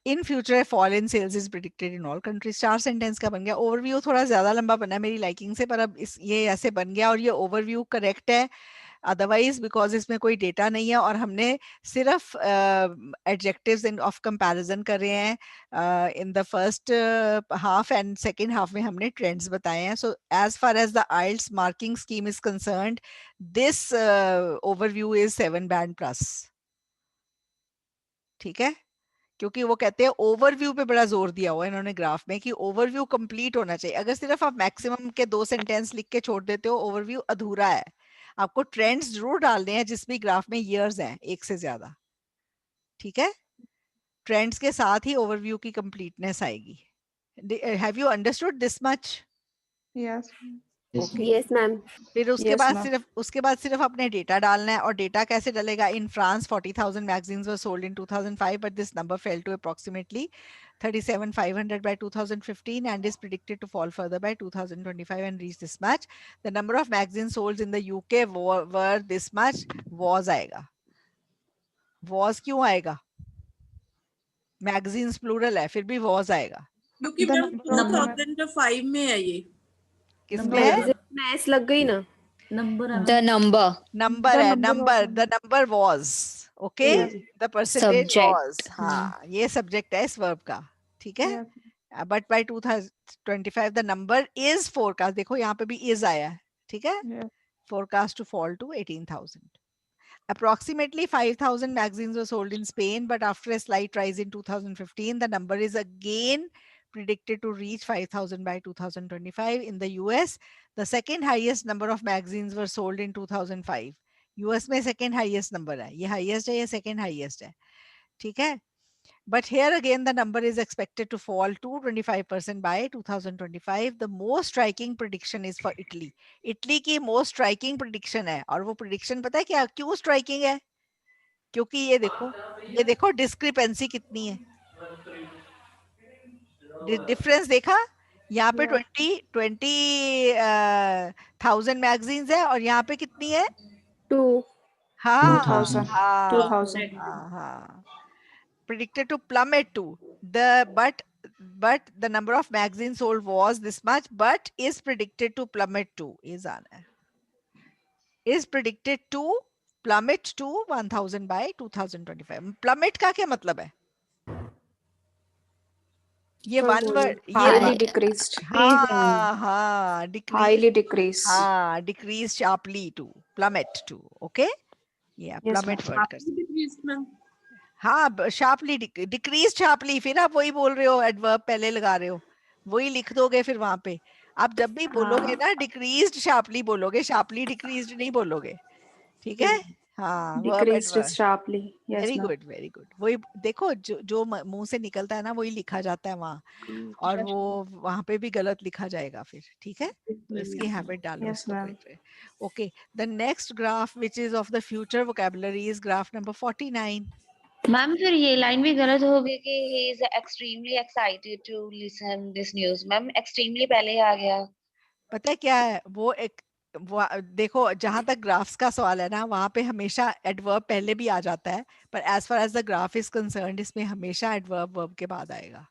In future a fall in sales is predicted in all countries. 4 sentence का बन गया। Overview थोड़ा ज्यादा लंबा बना मेरी liking से, पर अब ये ऐसे बन गया और ये ओवरव्यू करेक्ट है। अदरवाइज बिकॉज इसमें कोई डेटा नहीं है और हमने सिर्फ एडजेक्टिव्स ऑफ कंपैरिजन कर रहे हैं in the first half and second half में हमने ट्रेंड्स बताए हैं। So as far as the IELTS marking scheme is concerned, this overview is 7 band plus, ठीक है। क्योंकि वो कहते हैं ओवरव्यू पे बड़ा जोर दिया हुआ है इन्होंने ग्राफ में कि ओवरव्यू कंप्लीट होना चाहिए। अगर सिर्फ आप मैक्सिमम के 2 सेंटेंस लिख के छोड़ देते हो, ओवरव्यू अधूरा है। आपको ट्रेंड्स जरूर डालने हैं जिस भी ग्राफ में ईयर्स हैं एक से ज्यादा, ठीक है। ट्रेंड्स के साथ ही ओवरव्यू की कंप्लीटनेस आएगी। Have you understood this much? Yes. Okay yes ma'am. फिर उसके Yes, बाद ma'am. सिर्फ अपने डेटा डालना है और डेटा कैसे डलेगा in France 40,000 magazines were sold in 2005 but this number fell to approximately 37,500 by 2015 and is predicted to fall further by 2025 and reach this much. The number of magazines sold in the UK were this much. Was आएगा, was क्यों आएगा? Magazines plural है फिर भी was आएगा क्योंकि The ma'am number of 2005 में है ये। किसमें है? मैथ्स लग गई ना। The number. नंबर है, number, the number was, okay, the percentage Subject. Was, हाँ ये सब्जेक्ट है इस वर्ब का, ठीक है। But by 2025 the number is forecast, देखो यहाँ पे भी इज आया है, ठीक है, forecast to fall to 18,000. Approximately 5,000 magazines were sold in Spain, but after a slight rise in 2015, the number is again predicted to reach 5,000 by 2025. In the US, the second highest number of magazines were sold in 2005. US में second highest number है, ये highest है, ये second highest है, ठीक है। But here again, the number is expected to fall to 25% by 2025. The most striking prediction is for Italy. Italy की most striking prediction है, और वो prediction पता है क्या क्यों striking है? क्योंकि ये देखो discrepancy कितनी है, difference देखा? यहाँ पे 20,000 magazines है और यहाँ पे कितनी है? 2. हाँ 2000. हाँ 2000. हाँ, predicted to plummet to but the number of magazines sold was this much but is predicted to plummet to is predicted to plummet to 1,000 by 2025. plummet का क्या मतलब है? ये one word, Highly decreased. हाँ Highly decreased. हाँ, decreased sharply to, plummet to, okay, yeah, Yes, plummet ma'am. word कर हाँ, sharply decrease sharply, फिर आप वही बोल रहे हो, एडवर्ब पहले लगा रहे हो, वही लिख दोगे फिर वहां पे। आप जब भी बोलोगे ना डिक्रीज्ड शार्पली बोलोगे, शार्पली डिक्रीज्ड नहीं बोलोगे, ठीक है। हाँ, verb Decreased adverb, sharply. Yes, very ma'am. Good very good. वही देखो, जो मुंह से निकलता है ना वही लिखा जाता है वहाँ, और वो वहां पे भी गलत लिखा जाएगा फिर, ठीक है। तो इसकी हैबिट डालो Yes, इसको ma'am. पे। Okay, the next graph which is of the future vocabulary is graph number 49। Ma'am फिर ये लाइन भी गलत होगी कि he is extremely excited to listen this news. Ma'am extremely पहले ही आ गया। पता है क्या है वो देखो, जहां तक ग्राफ्स का सवाल है ना, वहां पे हमेशा एडवर्ब पहले भी आ जाता है, पर as far as the graph is concerned इसमें हमेशा एडवर्ब वर्ब के बाद आएगा।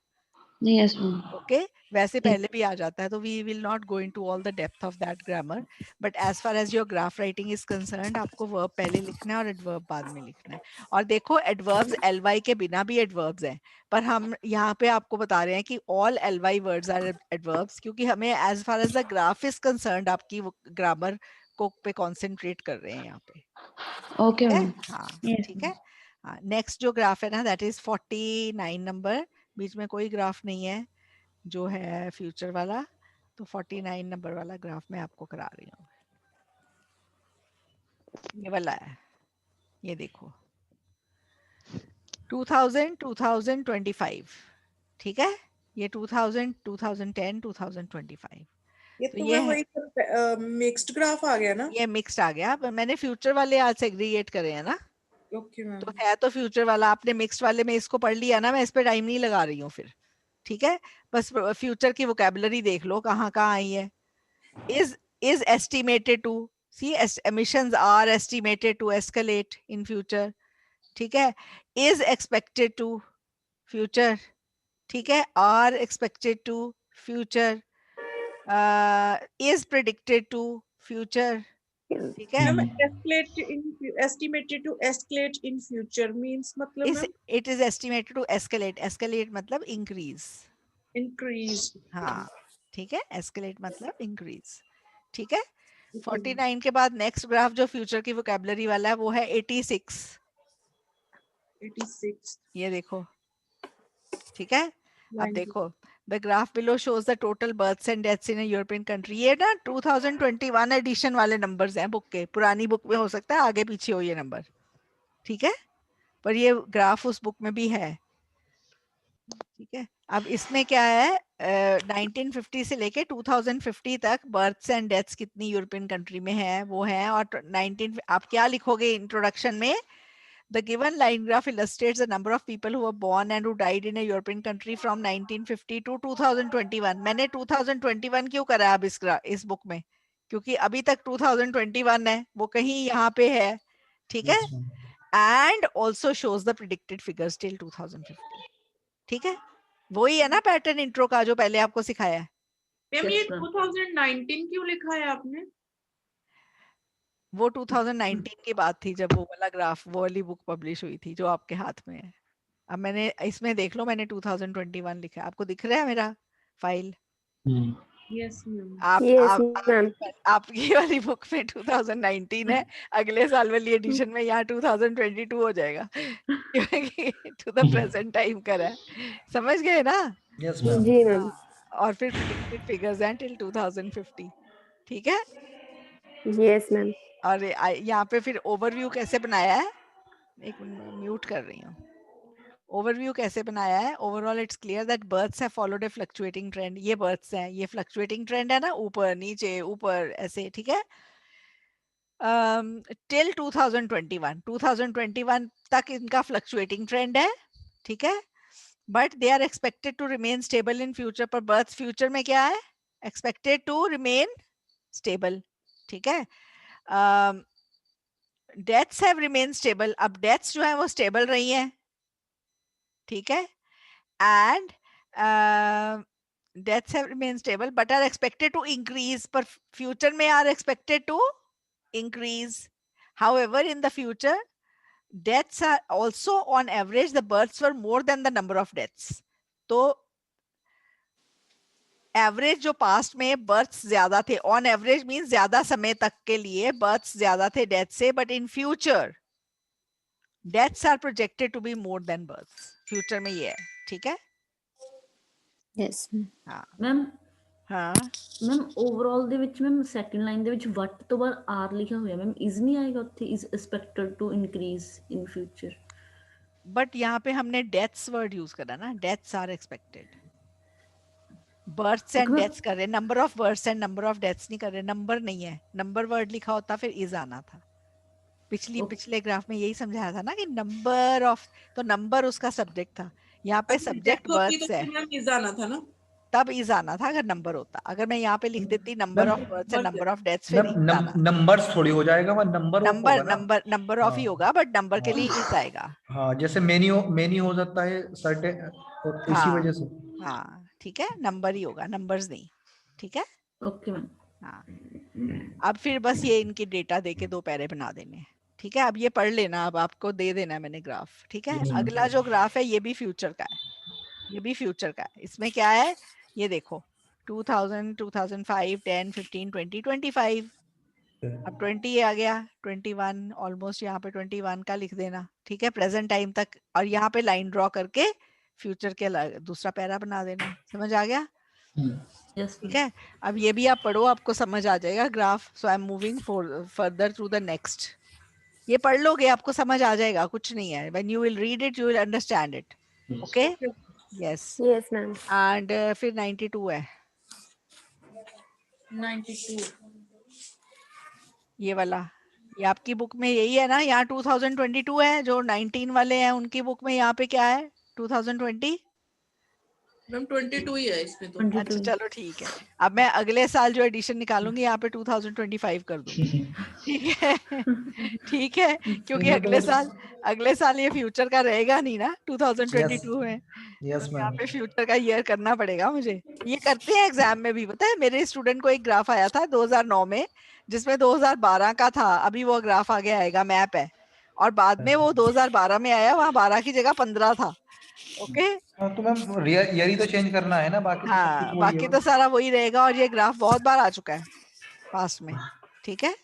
Yes, ma'am. ओके, वैसे पहले भी आ जाता है, तो we will not go into all the depth of that grammar, but as far as your graph writing is concerned आपको वर्ब पहले लिखना है और एडवर्ब बाद में लिखना है। और देखो, एडवर्ब्स एलवाई के बिना भी एडवर्ब्स हैं, पर हम यहाँ पे आपको बता रहे हैं कि all LY words are adverbs, क्योंकि हमें as far as the graph is concerned आपकी ग्रामर को पे कॉन्सेंट्रेट कर रहे हैं यहाँ पे। Okay, ठीक है? ma'am. हाँ, Yes, ठीक है। नेक्स्ट जो ग्राफ है ना, दैट इज 49 नंबर, बीच में कोई ग्राफ नहीं है जो है फ्यूचर वाला, तो 49 नंबर वाला ग्राफ मैं आपको करा रही हूँ। ये वाला है, ये देखो 2000 2025, ठीक है, ये 2000 2010 2025। ये तो तो ये वही मिक्स्ड ग्राफ आ गया ना, ये मिक्स्ड आ गया, पर मैंने फ्यूचर वाले आज सेग्रीगेट करे हैं ना, ओके मैम। तो है तो फ्यूचर वाला, आपने मिक्स्ड वाले में इसको पढ़ लिया ना, मैं इस पे टाइम नहीं लगा रही हूँ फिर, ठीक है। बस फ्यूचर की वोकैबुलरी देख लो कहाँ कहाँ आई है। is estimated to, see emissions are estimated to escalate in future, ठीक है। is expected to, future, ठीक है। are expected to, future, is predicted to, future, ठीक है। estimated to escalate in future means मतलब ma'am it is estimated to escalate, escalate मतलब increase, increase, हाँ, ठीक है। escalate मतलब increase, ठीक है। 49 के बाद नेक्स्ट ग्राफ जो फ्यूचर की वोकैबुलरी वाला है वो है 86। ये देखो, ठीक है। अब देखो, the graph below shows the total births and deaths in a European country. ये ना 2021 एडिशन वाले नंबर्स हैं बुक के, पुरानी बुक में हो सकता है आगे पीछे हो ये नंबर, ठीक है, पर ये ग्राफ उस बुक में भी है, ठीक है। अब इसमें क्या है, 1950 से लेके 2050 तक बर्थ्स एंड डेथ्स कितनी यूरोपियन कंट्री में है वो है। और 19 आप क्या लिखोगे इंट्रोडक्शन में? The given line graph illustrates the number of people who were born and who died in a European country from 1950 to 2021. मैंने 2021 क्यों करा अब इस बुक में? क्योंकि अभी तक 2021 है, वो कहीं यहाँ पे है, ठीक है? And also shows the predicted figures till 2050. ठीक है, वही है ना पैटर्न इंट्रो का जो पहले आपको सिखाया है। मैम ये 2019 क्यों लिखा है आपने? वो 2019 की बात थी जब वो वाला ग्राफ, वो वाली बुक पब्लिश हुई थी जो आपके हाथ में है। अब मैंने इसमें देख लो, मैंने 2021 लिखा है, आपको दिख रहा है मेरा फाइल? Yes ma'am. आपकी वाली बुक में 2019 है, अगले साल वाली एडिशन में यहाँ 2022 हो जाएगा क्योंकि टू द प्रेजेंट टाइम करा है। समझ गए ना? यस जी मैम। और फिर प्रेडिक्टेड फिगर्स हैं टिल 2050, ठीक है? Yes ma'am. और यहाँ पे फिर ओवरव्यू कैसे बनाया है, एक म्यूट कर रही हूँ। ओवरव्यू कैसे बनाया है? Overall it's clear that births have followed a fluctuating trend. ये बर्थ्स हैं, ये फ्लक्चुएटिंग ट्रेंड है ना, ऊपर नीचे ऊपर ऐसे, ठीक है? टिल 2021 तक इनका फ्लक्चुएटिंग ट्रेंड है, ठीक है? But they are expected to remain stable in future. पर बर्थ्स फ्यूचर में क्या है? एक्सपेक्टेड टू रिमेन स्टेबल, ठीक है? Deaths have remain stable. अब डेथ्स जो है वो स्टेबल रही हैं, ठीक है? And deaths have remain stable but are expected to increase. पर फ्यूचर में are expected to increase. However, in the future, deaths are also on average, the births were more than the number of deaths. तो average जो past में births ज्यादा थे, on average means ज्यादा समय तक के लिए बर्थ्स ज्यादा थे डेथ से, but in future deaths are projected to be more than births. Future में ये है, ठीक है? यस हाँ मैम। हाँ मैम ओवरऑल ਦੇ ਵਿੱਚ ਮੈਮ ਸੈਕੰਡ ਲਾਈਨ ਦੇ ਵਿੱਚ ਵਟ ਤੋਂ ਬਾਅਦ ਆਰ ਲਿਖਿਆ ਹੋਇਆ ਮੈਮ, ਇਜ਼ ਨਹੀਂ ਆਏਗਾ ਉੱਥੇ? Is expected to increase in future. But यहाँ पे हमने डेथ्स वर्ड यूज करा ना, deaths are expected. Births and deaths कर रहे, number of births and number of deaths नहीं कर रहे। नंबर नहीं है, नंबर वर्ड लिखा होता फिर इज आना था। पिछले ग्राफ में यही समझाया था ना कि नंबर ऑफ, तो नंबर उसका सब्जेक्ट था, यहाँ पे सब्जेक्ट बर्थ्स है, इज आना था ना, तब इज आना था अगर नंबर होता। अगर मैं यहाँ पे लिख देती number of births and number of deaths, फिर इज आना। नंबर्स थोड़ी हो जाएगा, वो नंबर ऑफ ही होगा, बट नंबर के लिए इज आएगा। हाँ, जैसे मेनी हो जाता है सर्टेन, इसी वजह से। हाँ ठीक है, नंबर ही होगा, नंबर्स नहीं, ठीक है? Okay ma'am. हाँ, अब फिर बस ये इनकी डेटा देके दो पैरे बना देने, ठीक है? अब ये पढ़ लेना, अब आपको दे देना है मैंने ग्राफ, ठीक है? अगला जो ग्राफ है ये भी फ्यूचर का है, ये भी फ्यूचर का है। इसमें क्या है ये देखो, 2000, 2005, 10, 15, 20, 25। अब 20 आ गया, 21 ऑलमोस्ट, यहाँ पे 21 का लिख देना, ठीक है? प्रेजेंट टाइम तक, और यहाँ पे लाइन ड्रॉ करके फ्यूचर के दूसरा पैरा बना देना। समझ आ गया? ठीक है, अब ये भी आप पढ़ो, आपको समझ आ जाएगा graph. So I am moving further to the next. ये पढ़ लोगे आपको समझ आ जाएगा, कुछ नहीं है। When you will read it you will understand it. Okay, yes yes ma'am. And फिर 92 है, 92 ये वाला, ये आपकी बुक में यही है ना? यहाँ 2022 है, जो 19 वाले हैं उनकी बुक में यहाँ पे क्या है? 2020। मैम 22 ही है इसमें तो। अच्छा चलो ठीक है, अब मैं अगले साल जो एडिशन निकालूंगी यहाँ पे 2025 कर दूंगी, ठीक है? ठीक है, क्योंकि अगले साल ये फ्यूचर का रहेगा नहीं ना 2022 में। तो यहाँ पे फ्यूचर का ईयर करना पड़ेगा मुझे। ये करते हैं एग्जाम में भी, पता है? मेरे स्टूडेंट को एक ग्राफ आया था 2009 में, जिसमें 2012 का था। अभी वो ग्राफ आगे आएगा, मैप है, और बाद में वो 2012 में आया, वहाँ 12 की जगह 15 था। ओके, तो मैम ईयर ही तो चेंज करना है ना, बाकी हाँ, बाकी तो सारा वही रहेगा। और ये ग्राफ बहुत बार आ चुका है पास्ट में, ठीक है?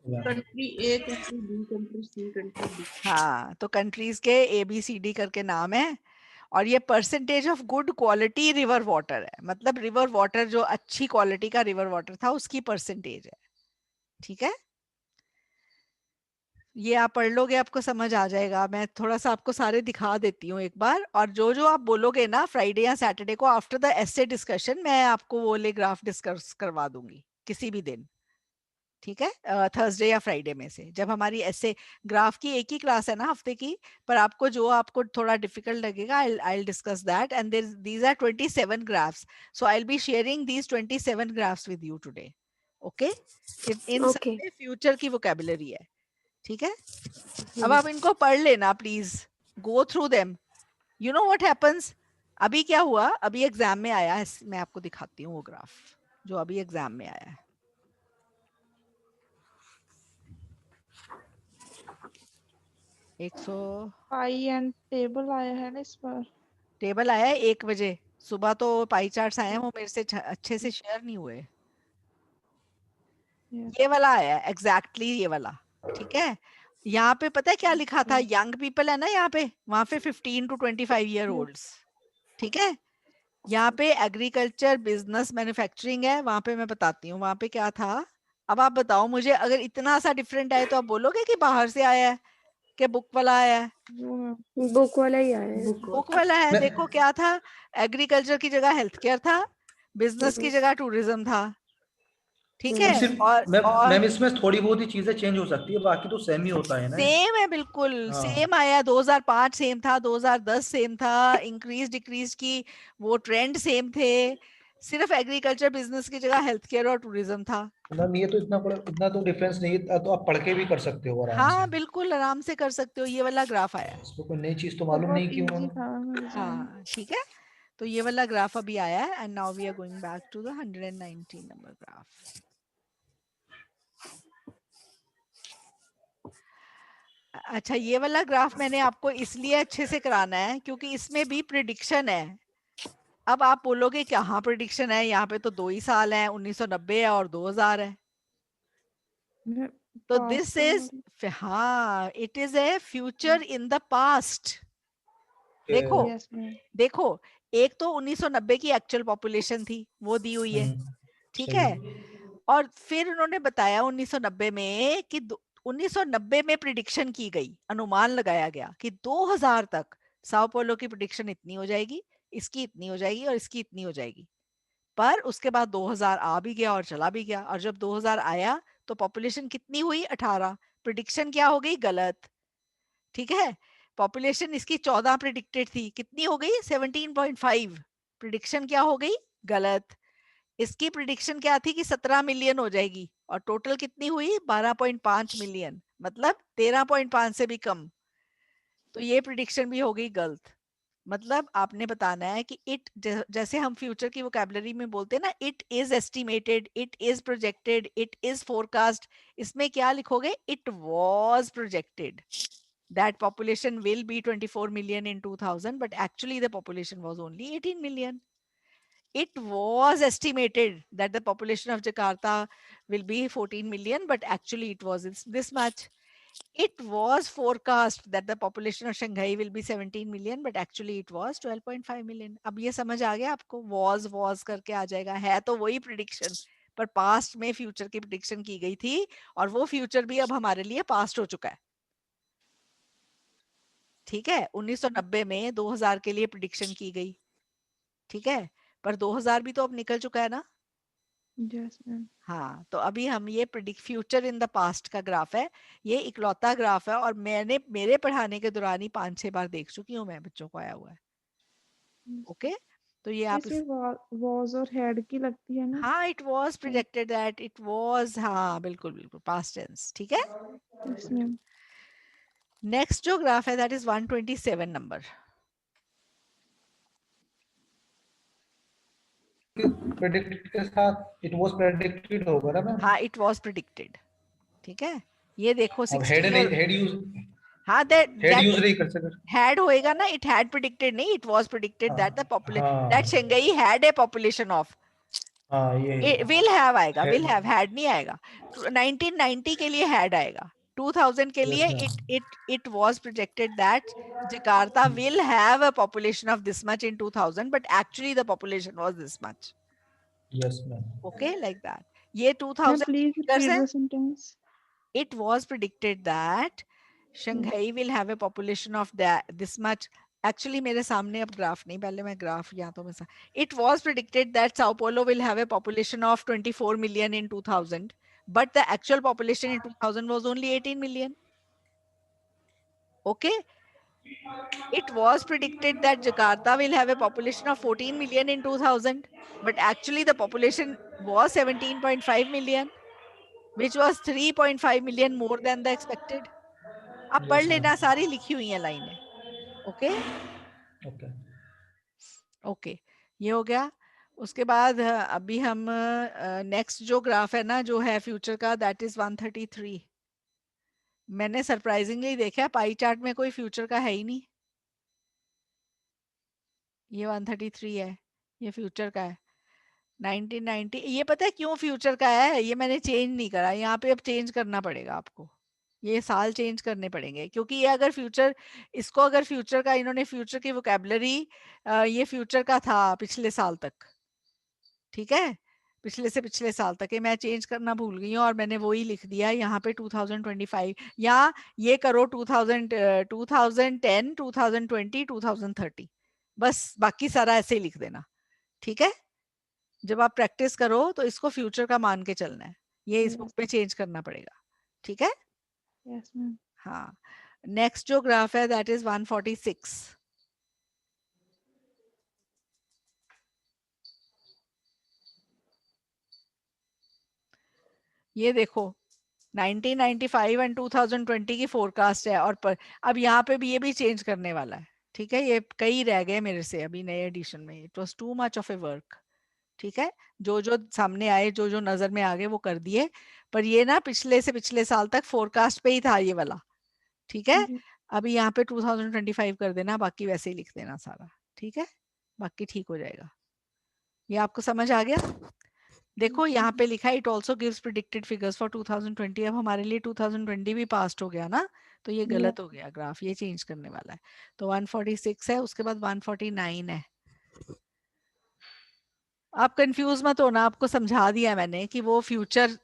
कंट्री ए, country B, country C, country D. हाँ, तो कंट्रीज के ABCD करके नाम है। और ये percentage of good quality river water है, मतलब रिवर वाटर जो अच्छी क्वालिटी का रिवर वाटर था उसकी परसेंटेज है, ठीक है? ये आप पढ़ लोगे आपको समझ आ जाएगा। मैं थोड़ा सा आपको सारे दिखा देती हूँ एक बार, और जो जो आप बोलोगे ना फ्राइडे या सैटरडे को आफ्टर द एसे डिस्कशन, मैं आपको वो ले ग्राफ डिस्कस करवा दूंगी किसी भी दिन, ठीक है, थर्सडे या फ्राइडे में से, जब हमारी ऐसे ग्राफ की एक ही क्लास है ना हफ्ते की, पर आपको जो आपको थोड़ा डिफिकल्ट लगेगा I will discuss that, and these are 27 graphs, so I will be sharing these 27 graphs with you today, okay. इन सब ओके में फ्यूचर की वोकैबुलरी है, ठीक है। अब आप इनको पढ़ लेना please, go through them, you know what happens. अभी क्या हुआ, अभी एग्जाम में आया है, मैं आपको दिखाती हूँ वो ग्राफ जो अभी एग्जाम में आया है। पाई एंड टेबल आया है ना इस बार, टेबल आया है 1 बजे सुबह, तो पाई चार्ट्स आए हैं, वो मेरे से अच्छे से शेयर नहीं हुए। ये वाला आया है एग्जैक्टली ये वाला, ठीक है। यहाँ पे पता है क्या लिखा था, यंग पीपल है ना यहाँ पे, वहां पे 15 to 25 ईयर ओल्ड्स, ठीक है। यहाँ पे एग्रीकल्चर बिजनेस मैन्युफैक्चरिंग है, वहां पे मैं बताती हूँ वहां पे क्या था। अब आप बताओ मुझे, अगर इतना सा डिफरेंट आए तो आप बोलोगे कि बाहर से आया है कि बुक वाला आया है? बुक वाला ही आया है। बुक वाला है। देखो क्या था, एग्रीकल्चर की जगह हेल्थ केयर था, बिजनेस की जगह टूरिज्म था, ठीक है। सिर्फ और मैम इसमें थोड़ी बहुत ही चीजें चेंज हो सकती है, बाकी तो सेम ही होता है ना। सेम है बिल्कुल, सेम आया। 2005 सेम था, 2010 सेम था, इंक्रीज डिक्रीज की वो ट्रेंड सेम थे, सिर्फ एग्रीकल्चर बिजनेस की जगह हेल्थ केयर और टूरिज्म था। मैम ये तो इतना तो डिफरेंस नहीं है, तो आप पढ़ के भी कर सकते हो आराम हाँ से। बिल्कुल आराम से कर सकते हो। ये वाला ग्राफ आया है, इसको कोई नई चीज तो मालूम नहीं की उन्होंने। हाँ ठीक है। तो ये वाला ग्राफ अभी आया है, and now we are going back to the 119 number graph. अच्छा, ये वाला ग्राफ मैंने आपको इसलिए अच्छे से कराना है क्योंकि इसमें भी प्रिडिक्शन है। अब आप बोलोगे क्या, हाँ प्रिडिक्शन है, यहाँ पे तो 2 ही साल हैं, 1990 है और 2000 है। तो दिस इज, हाँ it is a future in the past. देखो देखो, एक तो 1990 की एक्चुअल पॉपुलेशन थी, वो दी हुई है, ठीक है। और फिर उन्होंने बताया 1990 में कि 1990 में प्रिडिक्शन की गई, अनुमान लगाया गया कि 2000 तक साओ पोलो की प्रिडिक्शन इतनी हो जाएगी, इसकी इतनी हो जाएगी और इसकी इतनी हो जाएगी। पर उसके बाद 2000 आ भी गया और चला भी गया, और जब 2000 आया तो पॉपुलेशन कितनी हुई, 18। प्रिडिक्शन क्या हो गई, गलत, ठीक है। पॉपुलेशन इसकी 14 प्रिडिक्टेड थी, कितनी हो गई, 17.5। प्रिडिक्शन क्या हो गई, गलत। इसकी प्रिडिक्शन क्या थी कि 17 मिलियन हो जाएगी, और टोटल कितनी हुई, 12.5 मिलियन, मतलब 13.5 से भी कम। तो ये प्रिडिक्शन भी हो गई गलत। मतलब आपने बताना है कि इट, जैसे हम फ्यूचर की वोकैबुलरी में बोलते हैं ना, it is estimated, it is projected, it is forecast, इसमें क्या लिखोगे, it was projected that population will be 24 million in 2000, but actually the population was only 18 million. It was estimated that the population of Jakarta will be 14 million, but actually it was this much. It was forecast that the population of Shanghai will be 17 million, but actually it was 12.5 million. अब ये समझ आ गया आपको, was करके आ जाएगा, है तो वही prediction, पर past में future की prediction की गई थी, और वो future भी अब हमारे लिए past हो चुका है, ठीक है। 1990 में 2000 के लिए प्रिडिक्शन की गई, ठीक है, पर 2000 भी तो अब निकल चुका है ना। Yes ma'am. हाँ, तो अभी हम ये predict future in the past का ग्राफ है, ये इकलौता ग्राफ है, और मैंने मेरे पढ़ाने के दौरान ही 5-6 बार देख चुकी हूँ मैं, बच्चों को आया हुआ है, ओके। तो ये आप वॉज और हैड की लगती है ना। हाँ, it was projected that it was, हाँ बिल्कुल बिल्कुल पास्ट टेंस, ठीक है। Yes ma'am. नेक्स्ट जो ग्राफ है दैट इज 127 नंबर। प्रेडिक्टेड के साथ इट वाज प्रेडिक्टेड होगा ना मैम। हाँ, इट वाज प्रेडिक्टेड, ठीक है। ये देखो 60 हेड यूज, हाँ दैट यूज नहीं कर सकते, हैड होएगा ना, इट हैड प्रेडिक्टेड नहीं, it was predicted that the population that Shanghai had a population of, हाँ ये विल हैव आएगा, विल हैव, हैड नहीं आएगा। 1990 के लिए हैड आएगा, 2000 के लिए it was projected that Jakarta will have a population of this much in 2000, but actually the population was this much. Yes ma'am. Okay, like that. ये 2000 please repeat the sentence. it was predicted that Shanghai will have a population of this much. Actually मेरे सामने अब graph नहीं, पहले मैं graph या तो मैं it was predicted that Sao Paulo will have a population of 24 million in 2000, but the actual population in 2000 was only 18 million. Okay. It was predicted that Jakarta will have a population of 14 million in 2000, but actually the population was 17.5 million, which was 3.5 million more than the expected. अब पढ़ लेना, सारी लिखी हुई है लाइनें. Okay okay, ये हो गया. उसके बाद अभी हम नेक्स्ट जो ग्राफ है ना, जो है फ्यूचर का, दैट इज 133. मैंने सरप्राइजिंगली देखा पाई चार्ट में कोई फ्यूचर का है ही नहीं. ये 133 है, ये फ्यूचर का है. 1990, ये पता है क्यों फ्यूचर का है? ये मैंने चेंज नहीं करा, यहाँ पे अब चेंज करना पड़ेगा आपको. ये साल चेंज करने पड़ेंगे, क्योंकि ये अगर फ्यूचर, इसको अगर फ्यूचर का, इन्होंने फ्यूचर की वोकैबुलरी, ये फ्यूचर का था पिछले साल तक. ठीक है, पिछले से पिछले साल तक. ये मैं चेंज करना भूल गई हूँ और मैंने वही लिख दिया यहाँ पे 2025, या ये करो 2010, 2020, 2030, बस बाकी सारा ऐसे ही लिख देना. ठीक है, जब आप प्रैक्टिस करो तो इसको फ्यूचर का मान के चलना है. ये इस बुक में चेंज करना पड़ेगा. ठीक है. Yes ma'am. हाँ, नेक्स्ट जो ग्राफ है दैट इज 146. ये देखो 1995 एंड 2020 की फोरकास्ट है, और अब यहाँ पे भी ये भी चेंज करने वाला है. ठीक है, ये कई रह गए मेरे से अभी नए एडिशन में. It was too much of A work. ठीक है, जो जो सामने आए, जो जो नजर में आ गए वो कर दिए, पर ये ना पिछले से पिछले साल तक फोरकास्ट पे ही था ये वाला. ठीक है, अभी यहाँ पे 2025 कर देना, बाकी वैसे ही लिख देना सारा. ठीक है, बाकी ठीक हो जाएगा. ये आपको समझ आ गया? देखो यहाँ पे लिखा है it also gives predicted figures for 2020. अब हमारे लिए 2020 भी पास्ट हो गया ना, तो ये गलत हो गया ग्राफ, ये चेंज करने वाला है. तो 146 है, उसके बाद 149 है. आप कंफ्यूज मत होना, आपको समझा दिया मैंने कि वो फ्यूचर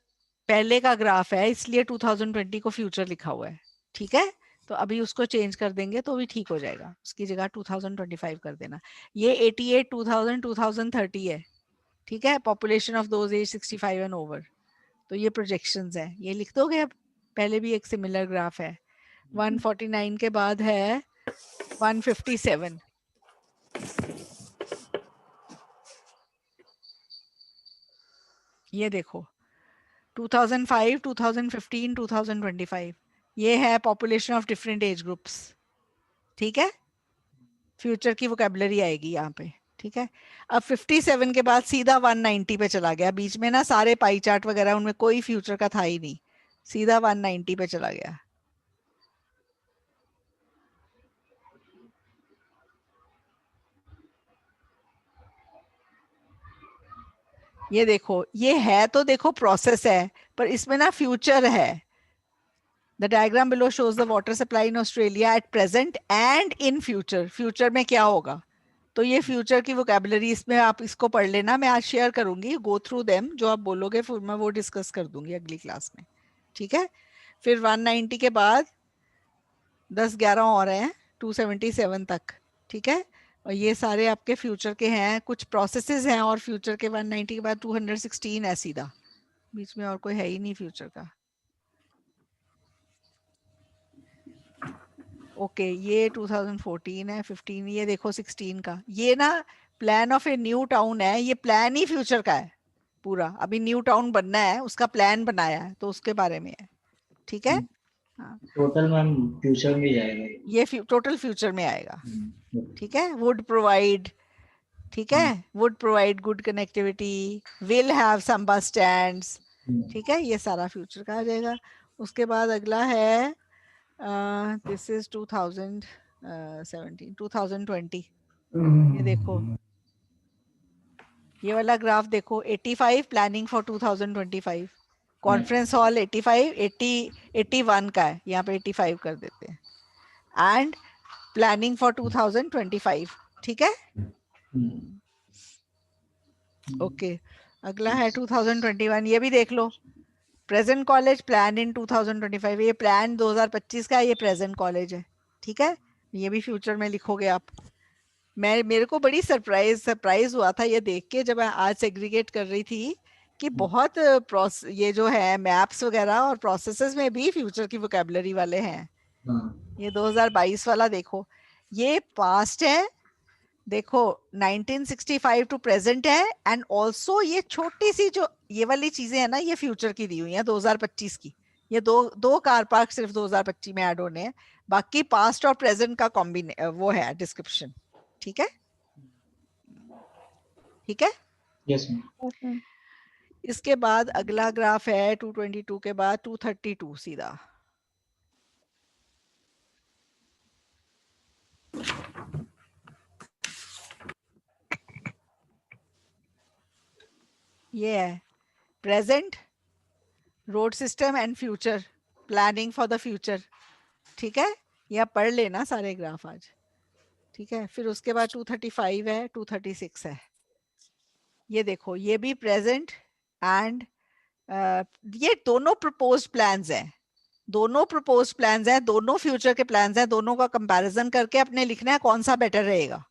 पहले का ग्राफ है, इसलिए 2020 को फ्यूचर लिखा हुआ है. ठीक है, तो अभी उसको चेंज कर देंगे तो भी ठीक हो जाएगा. उसकी जगह 2025 कर देना. ये 88, 2000, 2030 है. ठीक है, population of those age 65 and over. तो ये प्रोजेक्शंस है, ये लिख दोगे. अब पहले भी एक सिमिलर ग्राफ है. 149 के बाद है 157. ये देखो 2005, 2015, 2025, ये है population of different age groups. ठीक है, फ्यूचर की वोकैबुलरी आएगी यहाँ पे. ठीक है, अब 57 के बाद सीधा 190 पे चला गया. बीच में ना सारे पाई चार्ट वगैरह, उनमें कोई फ्यूचर का था ही नहीं, सीधा 190 पे चला गया. ये देखो, ये है तो देखो प्रोसेस है, पर इसमें ना फ्यूचर है. The diagram below shows the water supply in Australia at present and in future. Future में क्या होगा, तो ये फ्यूचर की वोकैबुलरी इसमें आप इसको पढ़ लेना. मैं आज शेयर करूंगी, गो थ्रू देम. जो आप बोलोगे फिर मैं वो डिस्कस कर दूंगी अगली क्लास में. ठीक है, फिर 190 के बाद 10-11 और हैं 277 तक. ठीक है, और ये सारे आपके फ्यूचर के हैं, कुछ प्रोसेसेस हैं. और फ्यूचर के 190 के बाद 216 है सीधा, बीच में और कोई है ही नहीं फ्यूचर का. ओके, ये 2014 है, 15, ये देखो 16 का. ये ना plan of a new town है, ये प्लान ही फ्यूचर का है पूरा. अभी न्यू टाउन बनना है, उसका प्लान बनाया है, तो उसके बारे में है. ठीक है, हाँ, टोटल मैम फ्यूचर में जाएगा, ये टोटल फ्यूचर में आएगा. ठीक है, वुड प्रोवाइड. ठीक है, would provide good connectivity, will have some bus stands. ठीक है, ये सारा फ्यूचर का आ जाएगा. उसके बाद अगला है दिस इज 2017, 2020. ये देखो, ये वाला ग्राफ देखो. 85 प्लानिंग फॉर 2025, कॉन्फ्रेंस हॉल 85, 81 का है, यहाँ पे 85 कर देते हैं. And planning for 2025. ठीक है, ओके. अगला है 2021, ये भी देख लो. प्रेजेंट कॉलेज प्लान इन 2025, ये प्लान 2025 का, ये प्रेजेंट कॉलेज है, ठीक है, ये भी फ्यूचर में लिखोगे आप। मेरे को बड़ी सरप्राइज हुआ था ये देख के जब मैं आज सेग्रीगेट कर रही थी कि बहुत ये जो है मैप्स वगैरह और प्रोसेसेस में भी फ्यूचर की वोकैबुलरी वाले हैं। ये 2022 वाला देखो, ये पास्ट है, देखो 1965 टू प्रेजेंट है, एंड ऑल्सो ये छोटी सी जो ये वाली चीजें है ना, ये फ्यूचर की दी हुई है 2025 की। ये दो कार पार्क सिर्फ 2025 में ऐड होने हैं, बाकी पास्ट और प्रेजेंट का वो है डिस्क्रिप्शन, ठीक है, ठीक है। Yes ma'am. इसके बाद अगला ग्राफ है 222 के बाद 232 सीधा। ये है present, road system and future, planning for the future, ठीक है, ये आप पढ़ लेना सारे ग्राफ आज, ठीक है। फिर उसके बाद 235 है, 236 है, ये देखो ये भी प्रेजेंट एंड ये दोनों प्रपोज्ड प्लान्स हैं, दोनों प्रपोज्ड प्लान्स हैं, दोनों फ्यूचर के प्लान्स हैं, दोनों का कंपैरिजन करके अपने लिखना है कौन सा बेटर रहेगा।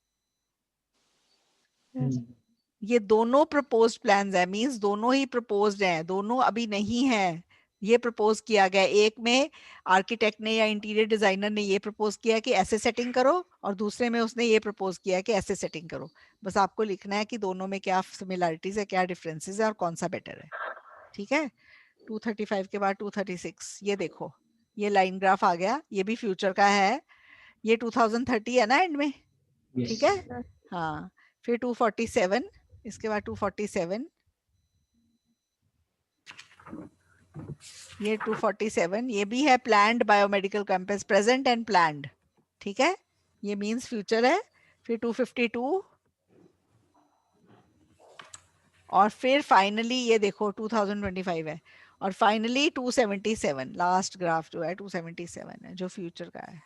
ये दोनों प्रपोज्ड प्लान्स हैं, मींस दोनों ही प्रपोज्ड हैं, दोनों अभी नहीं है, ये प्रपोज किया गया। एक में आर्किटेक्ट ने या इंटीरियर डिजाइनर ने ये प्रपोज किया कि ऐसे सेटिंग करो, और दूसरे में उसने ये प्रपोज किया कि ऐसे सेटिंग करो। बस आपको लिखना है कि दोनों में क्या सिमिलरिटीज है, क्या डिफरेंसेस है और कौन सा बेटर है, ठीक है। 235 के बाद 236, ये देखो ये लाइन ग्राफ आ गया, ये भी फ्यूचर का है, ये 2030 है ना एंड में, ठीक है। हाँ, फिर 247, इसके बाद 247, ये 247, ये भी है planned biomedical campus, present and planned, ठीक है, ये मींस फ्यूचर है। फिर 252 और फिर फाइनली ये देखो 2025 है, और फाइनली 277, लास्ट ग्राफ जो है 277 है जो फ्यूचर का है।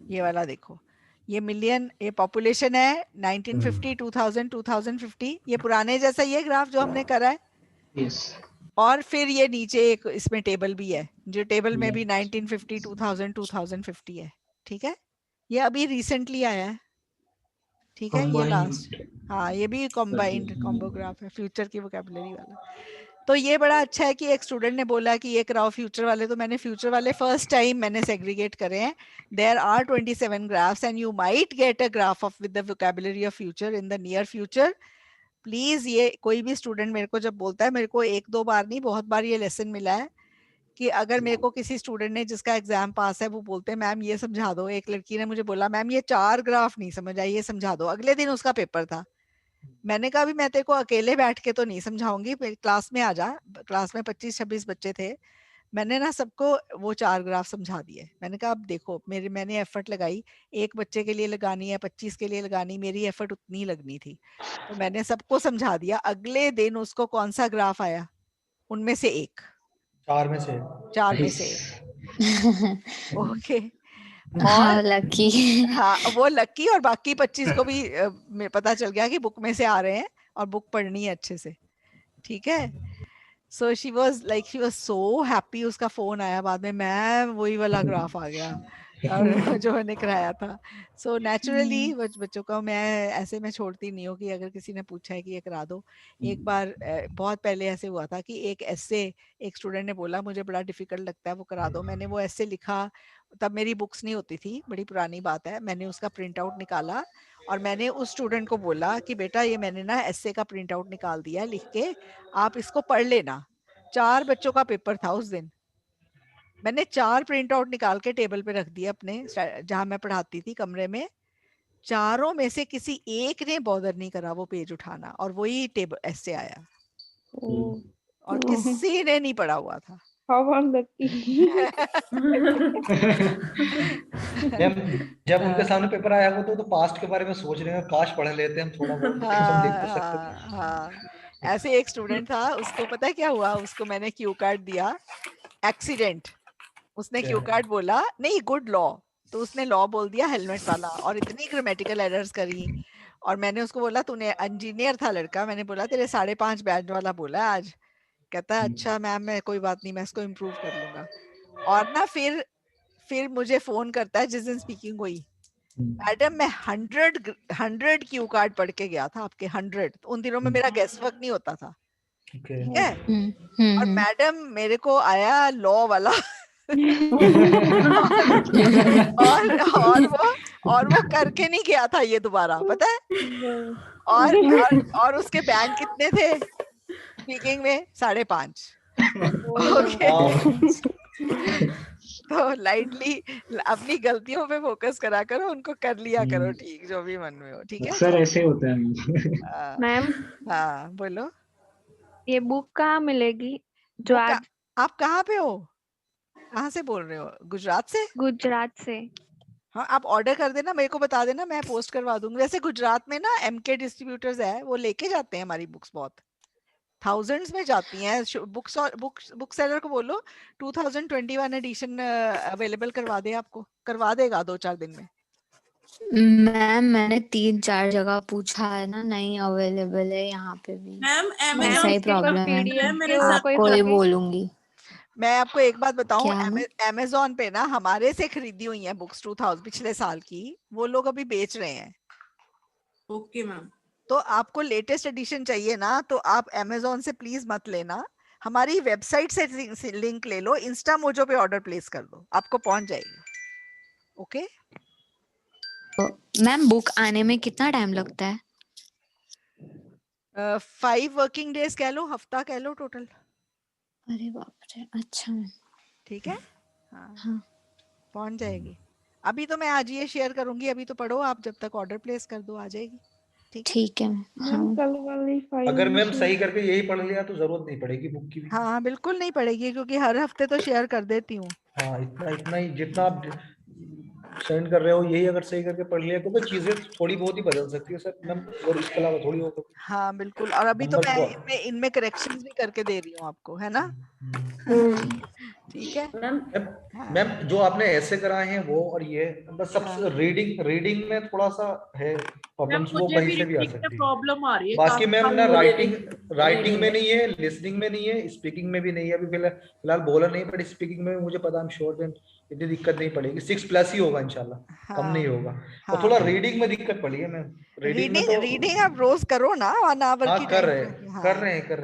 ये वाला देखो, ये मिलियन, ये पॉपुलेशन है 1950, 2000, 2050, ये पुराने जैसा ये ग्राफ जो हमने करा है। यस। और फिर ये नीचे एक इसमें टेबल भी है, जो टेबल में भी 1950, 2000, 2050 है, ठीक है। ये अभी रिसेंटली आया है, ठीक है, ये लास्ट, हाँ ये भी कॉम्बाइंड कॉम्बो ग्राफ है फ्यूचर की वोकैबुलरी वाला। तो ये बड़ा अच्छा है कि एक स्टूडेंट ने बोला कि ये कराओ फ्यूचर वाले, तो मैंने फ्यूचर वाले फर्स्ट टाइम मैंने सेग्रीगेट करे हैं। There are 27 graphs and you might get a graph of with the vocabulary of future in the near future. Please ये कोई भी स्टूडेंट मेरे को जब बोलता है, मेरे को एक दो बार नहीं बहुत बार ये लेसन मिला है कि अगर मेरे को किसी स्टूडेंट ने जिसका एग्जाम पास है वो बोलते हैं मैम ये समझा दो। एक लड़की ने मुझे बोला मैम ये 4 ग्राफ नहीं समझ आई, ये समझा दो। अगले दिन उसका पेपर था, मैंने कहा भी मैं तेरे को अकेले बैठ के तो नहीं समझाऊंगी, क्लास में आ जा। क्लास में 25-26 बच्चे थे, मैंने ना सबको वो 4 ग्राफ समझा दिए। मैंने कहा अब देखो मैंने एफर्ट लगाई, एक बच्चे के लिए लगानी है 25 के लिए लगानी, मेरी एफर्ट उतनी लगनी थी, तो मैंने सबको समझा दिया। अगले दिन उसको कौन सा ग्राफ आया, उनमें से एक, 4 में से ओके। हाँ लकी। हाँ वो लकी, और बाकी 25 को भी पता चल गया कि बुक में से आ रहे हैं और बुक पढ़नी है अच्छे से, ठीक है। So she was so happy. उसका फोन आया बाद में, मैम वही वाला ग्राफ आ गया और जो मैंने कराया था। सो नेचुरली बच्चों को मैं छोड़ती नहीं हूँ कि अगर किसी ने पूछा है कि ये करा दो। एक बार बहुत पहले ऐसे हुआ था कि एक एस्से एक स्टूडेंट ने बोला मुझे बड़ा डिफिकल्ट लगता है वो करा दो। मैंने वो एस्से लिखा, तब मेरी बुक्स नहीं होती थी, बड़ी पुरानी बात है। मैंने उसका प्रिंट आउट निकाला और मैंने उस स्टूडेंट को बोला कि बेटा ये मैंने ना एस्से का प्रिंट आउट निकाल दिया लिख के, आप इसको पढ़ लेना। 4 बच्चों का पेपर था उस दिन। मैंने 4 प्रिंट आउट निकाल के टेबल पे रख दिए अपने जहां मैं पढ़ाती थी कमरे में। चारों में से किसी एक ने बॉदर नहीं करा वो पेज उठाना, और वही टेबल एस्से आया और किसी ने नहीं पढ़ा हुआ था। जब उनके सामने पेपर आया हो तो पास्ट के बारे में सोच रहे हैं, काश पढ़ लेते हम थोड़ा बहुत, हम देख तो सकते। हाँ, ऐसे एक स्टूडेंट था, उसको पता है क्या हुआ, उसको मैंने क्यू कार्ड दिया एक्सीडेंट, उसने क्यू कार्ड बोला नहीं गुड लॉ, तो उसने लॉ बोल दिया हेलमेट वाला, और इतनी ग्रामेटिकल एरर्स करी और मैंने उसको बोला तूने, इंजीनियर था लड़का, मैंने बोला तेरे 5.5 बैंड वाला बोला है आज। कहता है अच्छा मैम, मैं कोई बात नहीं, मैं इसको इम्प्रूव कर लूंगा। और ना फिर मुझे फोन करता है जिस दिन स्पीकिंग हुई, मैडम मैं 100 क्यू कार्ड पढ़ के गया था आपके, 100। उन दिनों में मेरा गेस्ट वर्क नहीं होता था, ठीक है। और मैडम मेरे को आया लॉ वाला और वो करके नहीं गया था ये दोबारा, पता है। और उसके बैंड कितने थे स्पीकिंग में? 5.5। तो लाइटली अपनी गलतियों पे फोकस करा करो, उनको कर लिया करो ठीक, जो भी मन में हो, ठीक है। सर ऐसे होता है मैम। हाँ बोलो। ये बुक कहाँ मिलेगी? जो आज आप कहाँ पे हो, कहाँ से बोल रहे हो? गुजरात से? गुजरात से। हाँ आप ऑर्डर कर देना, मेरे को बता देना, मैं पोस्ट करवा दूंगी। वैसे गुजरात में ना MK डिस्ट्रीब्यूटर्स है, वो लेके जाते हैं हमारी बुक्स, बहुत थाउजेंड्स में जाती हैं बुक सेलर को बोलो 2021 एडिशन अवेलेबल करवा दे, आपको करवा देगा 2-4 दिन में। मैम मैंने 3-4 जगह पूछा है ना, नहीं अवेलेबल है यहाँ पे भी। मैम ऐसा ही प्रॉब्लम है, आपको ही बोलूंगी। मैं आपको एक बात बताऊं, अमेज़न पे ना हमारे से खरीदी हुई है बुक्स 2000 पिछले साल की, वो लोग अभी बेच रहे हैं। Okay ma'am. तो आपको लेटेस्ट एडिशन चाहिए ना, तो आप अमेज़न से प्लीज मत लेना, हमारी वेबसाइट से लिंक ले लो, इंस्टा मोजो पे ऑर्डर प्लेस कर दो, आपको पहुंच जाएगी। ओके मैम बुक आने में कितना टाइम लगता है? 5 वर्किंग डेज कह लो, हफ्ता कह लो टोटल। अरे बाप रे, अच्छा ठीक है। हाँ पहुंच जाएगी। अभी तो मैं आज ये शेयर करूंगी, अभी तो पढ़ो आप, जब तक ऑर्डर प्लेस कर दो आ जाएगी। ठीक है। कल वाली फाइल अगर मैम सही करके यही पढ़ लिया तो जरूरत नहीं पड़ेगी बुक की भी। हाँ बिल्कुल नहीं पड़ेगी, क्योंकि हर हफ्ते तो शेयर कर देती हूँ। हाँ इतना ही जितना आप सेंड कर रहे हो, यही अगर सही करके पढ़ लिया, क्योंकि चीजें थोड़ी बहुत ही बदल सकती है सर मैम, और इसके अलावा थोड़ी हो। हाँ बिल्कुल, और अभी तो मैं इनमें करेक्शंस भी करके दे रही हूँ आपको, है ना। ठीक है मैम जो आपने ऐसे कराए हैं वो, और ये बस सबसे रीडिंग में थोड़ा सा है प्रॉब्लम्स, वो कहीं से भी आ सकती है, प्रॉब्लम आ रही है। बाकी मैम ना राइटिंग में नहीं है, लिसनिंग में नहीं है, स्पीकिंग में भी नहीं है। अभी फिलहाल बोला नहीं, बट स्पीकिंग में मुझे पता, आई एम श्योर दैट इतनी दिक्कत नहीं पड़ेगी, 6+ ही होगा इंशाल्लाह, कम नहीं होगा। और थोड़ा रीडिंग में दिक्कत पड़ी है मैम। रीडिंग आप रोज करो ना, 1 आवर की कर रहे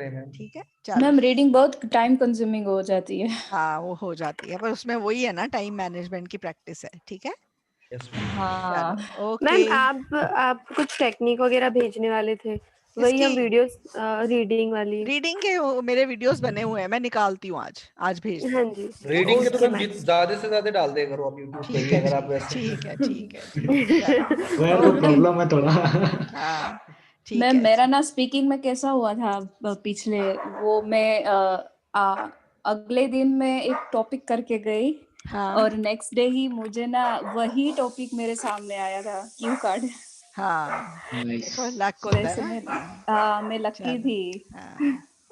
हैं मैम। ठीक है। मैम रीडिंग बहुत टाइम कंज्यूमिंग हो जाती है। हाँ वो हो जाती है, पर उसमें वही है ना, टाइम मैनेजमेंट की प्रैक्टिस है। ठीक है। हाँ मैम, आप कुछ टेक्निक वगैरह भेजने वाले थे, वही हम वीडियोस रीडिंग वाली। रीडिंग के मेरे वीडियोस बने हुए हैं, मैं निकालती हूँ आज भेज। हाँ जी। रीडिंग के तो मैम ज्यादा से ज्यादा डाल दे करो आप YouTube पे, अगर आप वैसे। ठीक है वो तो प्रॉब्लम है थोड़ा। हाँ मैम मेरा ना स्पीकिंग में कैसा हुआ था पिछले, वो मैं अगले दिन मैं एक टॉपिक करके गई, और नेक्स्ट डे ही मुझे ना वही टॉपिक मेरे सामने आया था, क्यू कार्ड। लक होता है। मैं लकी थी।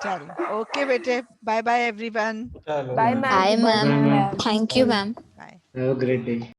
चलो ओके बेटे, bye bye everyone. Bye ma'am. Thank you ma'am. Have a great day.